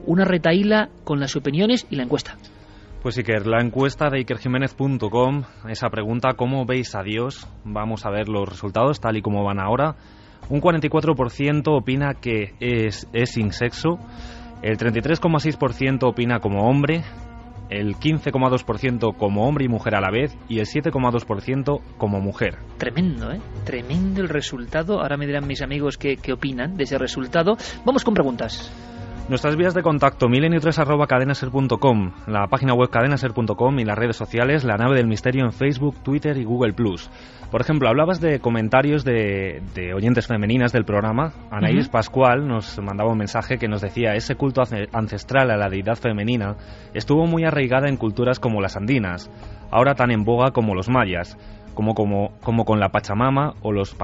una retahíla con las opiniones y la encuesta. Pues Iker, la encuesta de ikerjiménez.com, esa pregunta, ¿cómo veis a Dios? Vamos a ver los resultados tal y como van ahora. Un 44% opina que es sin sexo, el 33,6% opina como hombre, el 15,2% como hombre y mujer a la vez y el 7,2% como mujer. Tremendo, ¿eh? Tremendo el resultado. Ahora me dirán mis amigos qué opinan de ese resultado. Vamos con preguntas. Nuestras vías de contacto, milenio3@cadenaser.com, la página web cadenaser.com y las redes sociales, La Nave del Misterio en Facebook, Twitter y Google+. Por ejemplo, hablabas de comentarios de oyentes femeninas del programa. Anaís Pascual nos mandaba un mensaje que nos decía: ese culto ancestral a la deidad femenina estuvo muy arraigada en culturas como las andinas, ahora tan en boga como los mayas, como con la Pachamama o los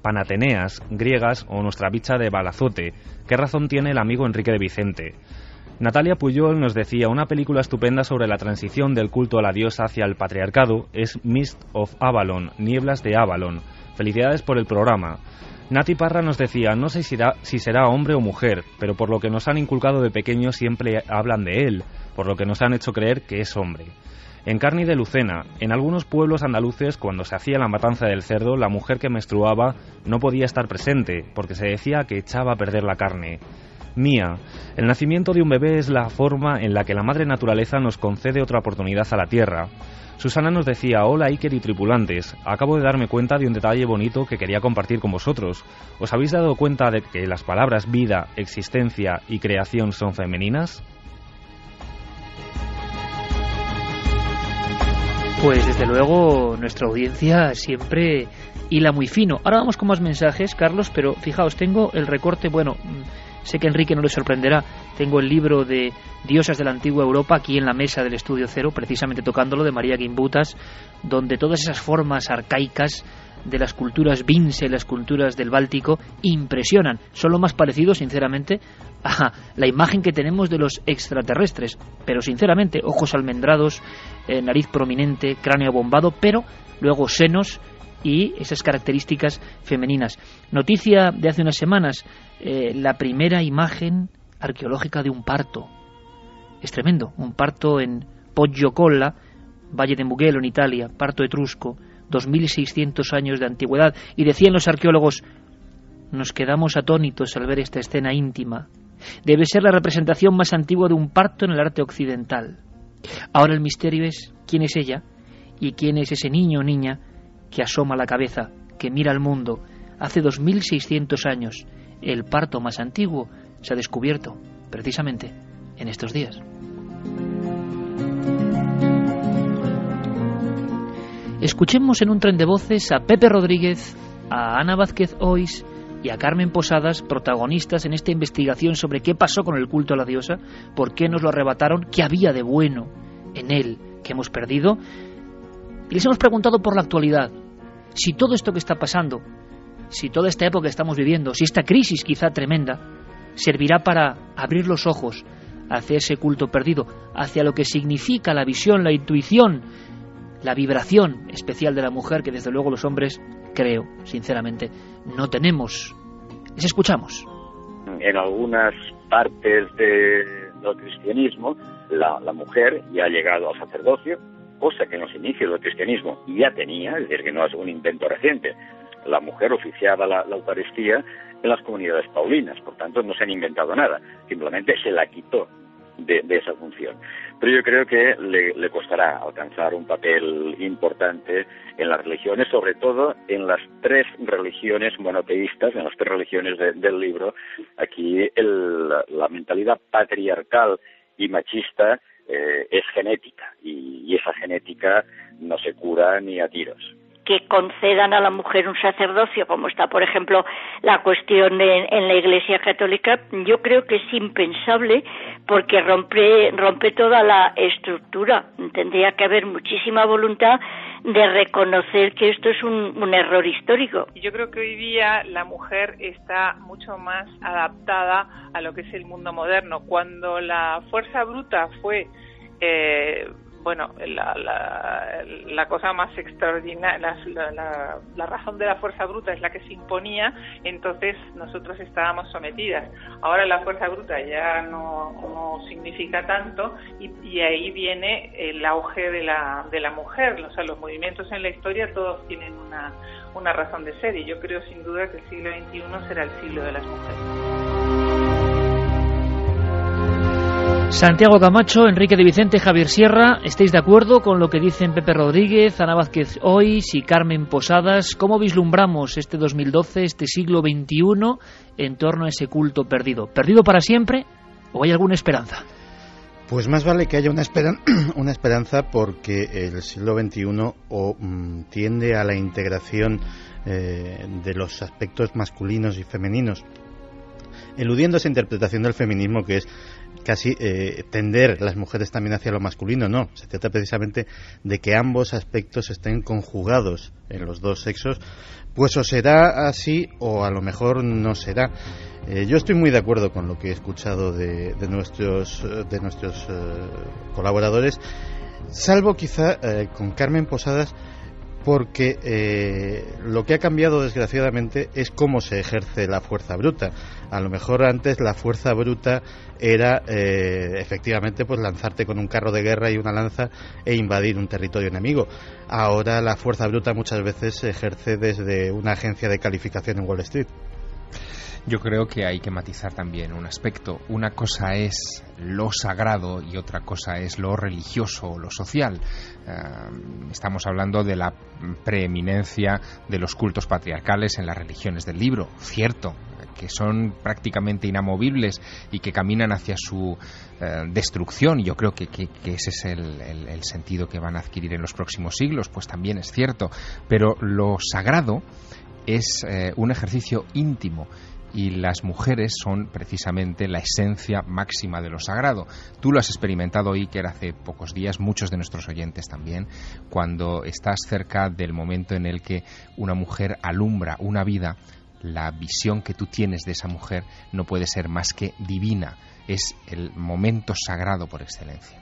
panateneas griegas o nuestra bicha de Balazote. ¿Qué razón tiene el amigo Enrique de Vicente? Natalia Puyol nos decía: una película estupenda sobre la transición del culto a la diosa hacia el patriarcado es Mist of Avalon, Nieblas de Avalon. Felicidades por el programa. Nati Parra nos decía: no sé si será hombre o mujer, pero por lo que nos han inculcado de pequeños siempre hablan de él, por lo que nos han hecho creer que es hombre. Encarni de Lucena: en algunos pueblos andaluces, cuando se hacía la matanza del cerdo, la mujer que menstruaba no podía estar presente, porque se decía que echaba a perder la carne. Mía: el nacimiento de un bebé es la forma en la que la madre naturaleza nos concede otra oportunidad a la tierra. Susana nos decía: hola Iker y tripulantes, acabo de darme cuenta de un detalle bonito que quería compartir con vosotros. ¿Os habéis dado cuenta de que las palabras vida, existencia y creación son femeninas? Pues desde luego nuestra audiencia siempre hila muy fino. Ahora vamos con más mensajes, Carlos, pero fijaos, tengo el recorte, bueno, Sé que a Enrique no le sorprenderá. Tengo el libro de Diosas de la Antigua Europa aquí en la mesa del Estudio Cero, precisamente tocándolo, de María Gimbutas, donde todas esas formas arcaicas de las culturas Vince, las culturas del Báltico, impresionan. Son lo más parecido, sinceramente, a la imagen que tenemos de los extraterrestres. Pero, sinceramente, ojos almendrados, nariz prominente, cráneo bombado, pero luego senos y esas características femeninas. Noticia de hace unas semanas, la primera imagen arqueológica de un parto. Es tremendo, un parto en Poggiocolla, Valle de Mugello, en Italia, parto etrusco, 2600 años de antigüedad. Y decían los arqueólogos, nos quedamos atónitos al ver esta escena íntima. Debe ser la representación más antigua de un parto en el arte occidental. Ahora el misterio es quién es ella y quién es ese niño o niña que asoma la cabeza, que mira al mundo. Hace 2600 años, el parto más antiguo se ha descubierto, precisamente, en estos días. Escuchemos en un tren de voces a Pepe Rodríguez, a Ana Vázquez Ois y a Carmen Posadas, protagonistas en esta investigación sobre qué pasó con el culto a la diosa, por qué nos lo arrebataron, qué había de bueno en él que hemos perdido. Y les hemos preguntado por la actualidad, si todo esto que está pasando, si toda esta época que estamos viviendo, si esta crisis quizá tremenda, servirá para abrir los ojos hacia ese culto perdido, hacia lo que significa la visión, la intuición, la vibración especial de la mujer que desde luego los hombres, creo, sinceramente, no tenemos. Les escuchamos. En algunas partes del cristianismo, la mujer ya ha llegado al sacerdocio, cosa que en los inicios del cristianismo ya tenía, es decir, que no es un invento reciente. La mujer oficiaba la Eucaristía en las comunidades paulinas, por tanto no se han inventado nada, simplemente se la quitó de esa función. Pero yo creo que le costará alcanzar un papel importante en las religiones, sobre todo en las tres religiones monoteístas, en las tres religiones del libro. Aquí la mentalidad patriarcal y machista es genética, y esa genética no se cura ni a tiros. Que concedan a la mujer un sacerdocio, como está, por ejemplo, la cuestión en la Iglesia Católica, yo creo que es impensable porque rompe toda la estructura. Tendría que haber muchísima voluntad de reconocer que esto es un error histórico. Yo creo que hoy día la mujer está mucho más adaptada a lo que es el mundo moderno. Cuando la fuerza bruta fue la cosa más extraordinaria, la razón de la fuerza bruta es la que se imponía, entonces nosotros estábamos sometidas. Ahora la fuerza bruta ya no significa tanto y ahí viene el auge de la mujer. O sea, los movimientos en la historia todos tienen una razón de ser, y yo creo sin duda que el siglo XXI será el siglo de las mujeres. Santiago Camacho, Enrique de Vicente, Javier Sierra, ¿estáis de acuerdo con lo que dicen Pepe Rodríguez, Ana Vázquez Ois y Carmen Posadas? ¿Cómo vislumbramos este 2012, este siglo XXI, en torno a ese culto perdido? ¿Perdido para siempre o hay alguna esperanza? Pues más vale que haya una esperanza, porque el siglo XXI tiende a la integración de los aspectos masculinos y femeninos, eludiendo esa interpretación del feminismo que es casi tender las mujeres también hacia lo masculino. No, se trata precisamente de que ambos aspectos estén conjugados en los dos sexos, pues o será así o a lo mejor no será. Yo estoy muy de acuerdo con lo que he escuchado de nuestros colaboradores, salvo quizá con Carmen Posadas, porque lo que ha cambiado desgraciadamente es cómo se ejerce la fuerza bruta. A lo mejor antes la fuerza bruta era efectivamente pues lanzarte con un carro de guerra y una lanza e invadir un territorio enemigo. Ahora la fuerza bruta muchas veces se ejerce desde una agencia de calificación en Wall Street. Yo creo que hay que matizar también un aspecto. Una cosa es lo sagrado y otra cosa es lo religioso o lo social. Estamos hablando de la preeminencia de los cultos patriarcales en las religiones del libro, cierto, que son prácticamente inamovibles y que caminan hacia su destrucción. Yo creo que ese es el sentido que van a adquirir en los próximos siglos, pues también es cierto. Pero lo sagrado es un ejercicio íntimo. y las mujeres son precisamente la esencia máxima de lo sagrado. Tú lo has experimentado, Iker, hace pocos días, muchos de nuestros oyentes también, cuando estás cerca del momento en el que una mujer alumbra una vida. La visión que tú tienes de esa mujer no puede ser más que divina. Es el momento sagrado por excelencia.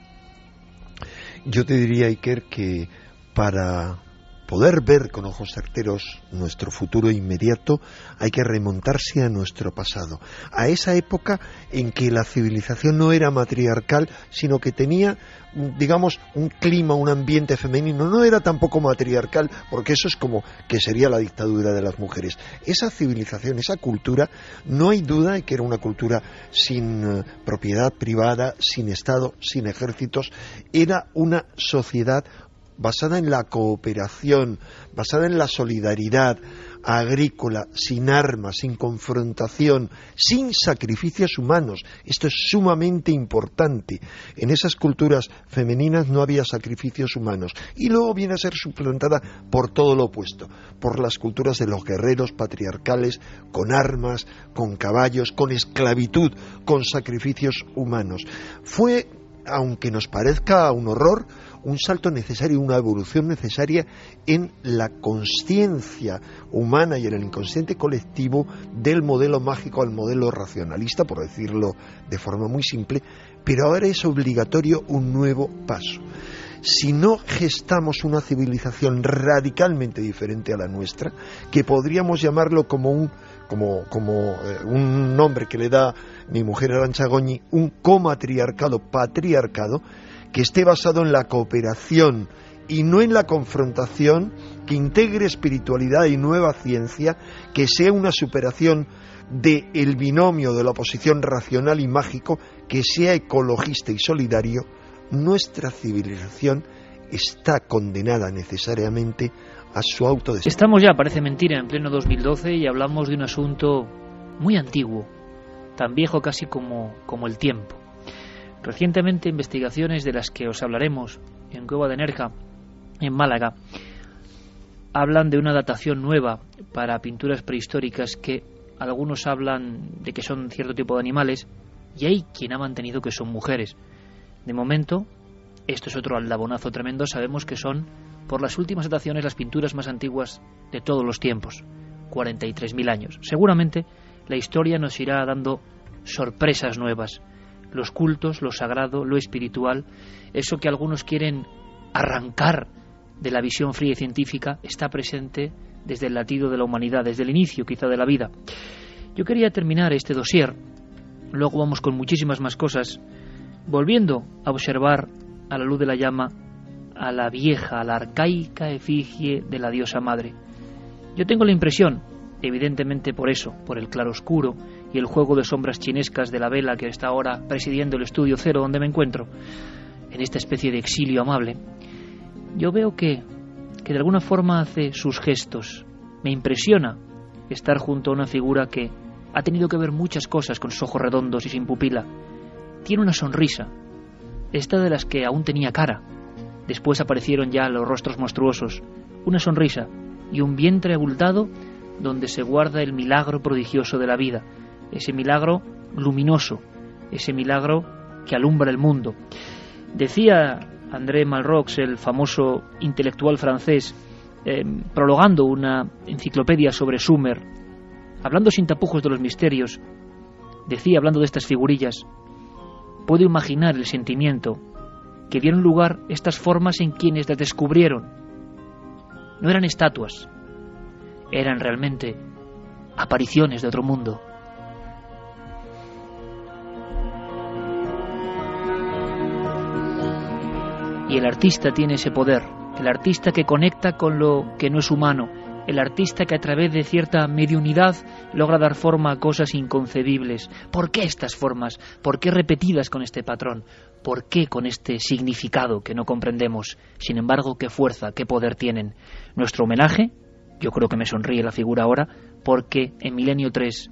Yo te diría, Iker, que para poder ver con ojos certeros nuestro futuro inmediato hay que remontarse a nuestro pasado, a esa época en que la civilización no era matriarcal, sino que tenía, digamos, un clima, un ambiente femenino. No era tampoco matriarcal, porque eso es como que sería la dictadura de las mujeres. Esa civilización, esa cultura, no hay duda de que era una cultura sin propiedad privada, sin Estado, sin ejércitos. Era una sociedad basada en la cooperación, basada en la solidaridad agrícola, sin armas, sin confrontación, sin sacrificios humanos. Esto es sumamente importante. En esas culturas femeninas no había sacrificios humanos. Y luego viene a ser suplantada por todo lo opuesto, por las culturas de los guerreros patriarcales, con armas, con caballos, con esclavitud, con sacrificios humanos. Fue, aunque nos parezca un horror, un salto necesario, una evolución necesaria en la consciencia humana y en el inconsciente colectivo del modelo mágico al modelo racionalista, por decirlo de forma muy simple, pero ahora es obligatorio un nuevo paso. Si no gestamos una civilización radicalmente diferente a la nuestra, que podríamos llamarlo como un nombre que le da mi mujer Arantxa Goñi, un comatriarcado, patriarcado, que esté basado en la cooperación y no en la confrontación, que integre espiritualidad y nueva ciencia, que sea una superación del binomio de la oposición racional y mágico, que sea ecologista y solidario, nuestra civilización está condenada necesariamente a su autodestrucción. Estamos ya, parece mentira, en pleno 2012 y hablamos de un asunto muy antiguo, tan viejo casi como el tiempo. Recientemente, investigaciones de las que os hablaremos en Cueva de Nerja, en Málaga, hablan de una datación nueva para pinturas prehistóricas que algunos hablan de que son cierto tipo de animales y hay quien ha mantenido que son mujeres. De momento, esto es otro aldabonazo tremendo, sabemos que son, por las últimas dataciones, las pinturas más antiguas de todos los tiempos, 43.000 años. Seguramente la historia nos irá dando sorpresas nuevas. Los cultos, lo sagrado, lo espiritual, eso que algunos quieren arrancar de la visión fría y científica, está presente desde el latido de la humanidad, desde el inicio quizá de la vida. Yo quería terminar este dossier, luego vamos con muchísimas más cosas, volviendo a observar a la luz de la llama a la vieja, a la arcaica efigie de la diosa madre. Yo tengo la impresión, evidentemente por eso, por el claroscuro y el juego de sombras chinescas de la vela que está ahora presidiendo el estudio cero donde me encuentro, en esta especie de exilio amable, yo veo que de alguna forma hace sus gestos. Me impresiona estar junto a una figura que ha tenido que ver muchas cosas con sus ojos redondos y sin pupila. Tiene una sonrisa, esta de las que aún tenía cara. Después aparecieron ya los rostros monstruosos, una sonrisa y un vientre abultado donde se guarda el milagro prodigioso de la vida, ese milagro luminoso, ese milagro que alumbra el mundo. Decía André Malraux, el famoso intelectual francés, prologando una enciclopedia sobre Sumer, hablando sin tapujos de los misterios, decía, hablando de estas figurillas, puedo imaginar el sentimiento que dieron lugar estas formas en quienes las descubrieron. No eran estatuas, eran realmente apariciones de otro mundo. Y el artista tiene ese poder, el artista que conecta con lo que no es humano, el artista que a través de cierta mediunidad logra dar forma a cosas inconcebibles. ¿Por qué estas formas? ¿Por qué repetidas con este patrón? ¿Por qué con este significado que no comprendemos? Sin embargo, qué fuerza, qué poder tienen. Nuestro homenaje, yo creo que me sonríe la figura ahora, porque en Milenio 3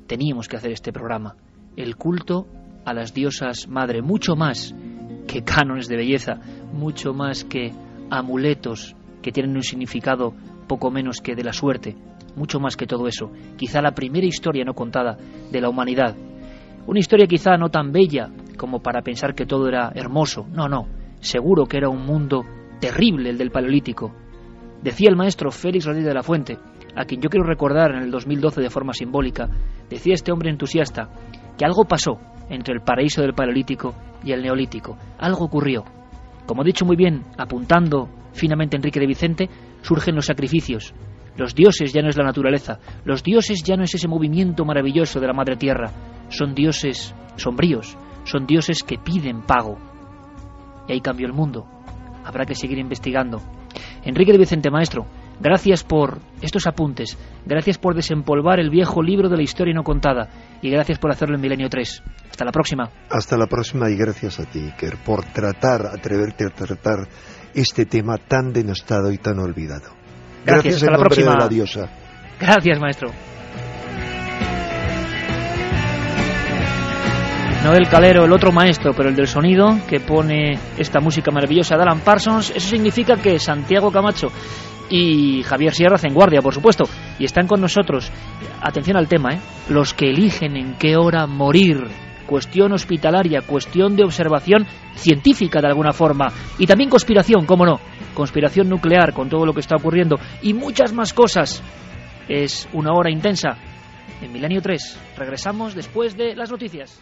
teníamos que hacer este programa. El culto a las diosas madre, mucho más que cánones de belleza, mucho más que amuletos que tienen un significado poco menos que de la suerte. mucho más que todo eso. Quizá la primera historia no contada de la humanidad. Una historia quizá no tan bella como para pensar que todo era hermoso. No, no. Seguro que era un mundo terrible el del Paleolítico. Decía el maestro Félix Rodríguez de la Fuente, a quien yo quiero recordar en el 2012 de forma simbólica, decía este hombre entusiasta que algo pasó entre el paraíso del Paleolítico y el Neolítico. Algo ocurrió. Como ha dicho muy bien, apuntando finamente Enrique de Vicente, surgen los sacrificios. Los dioses ya no es la naturaleza, los dioses ya no es ese movimiento maravilloso de la madre tierra, son dioses sombríos, son dioses que piden pago. Y ahí cambió el mundo. Habrá que seguir investigando. Enrique de Vicente, maestro, gracias por estos apuntes, gracias por desempolvar el viejo libro de la historia no contada y gracias por hacerlo en Milenio 3. Hasta la próxima. Hasta la próxima y gracias a ti, Iker, por atreverte a tratar este tema tan denostado y tan olvidado. Gracias, hasta la próxima. De la diosa. Gracias, maestro. Noel Calero, el otro maestro, pero el del sonido, que pone esta música maravillosa de Alan Parsons. Eso significa que Santiago Camacho y Javier Sierra hacen guardia, por supuesto, y están con nosotros. Atención al tema, los que eligen en qué hora morir. Cuestión hospitalaria, cuestión de observación científica de alguna forma, y también conspiración, cómo no, conspiración nuclear con todo lo que está ocurriendo y muchas más cosas. Es una hora intensa en Milenio 3. Regresamos después de las noticias.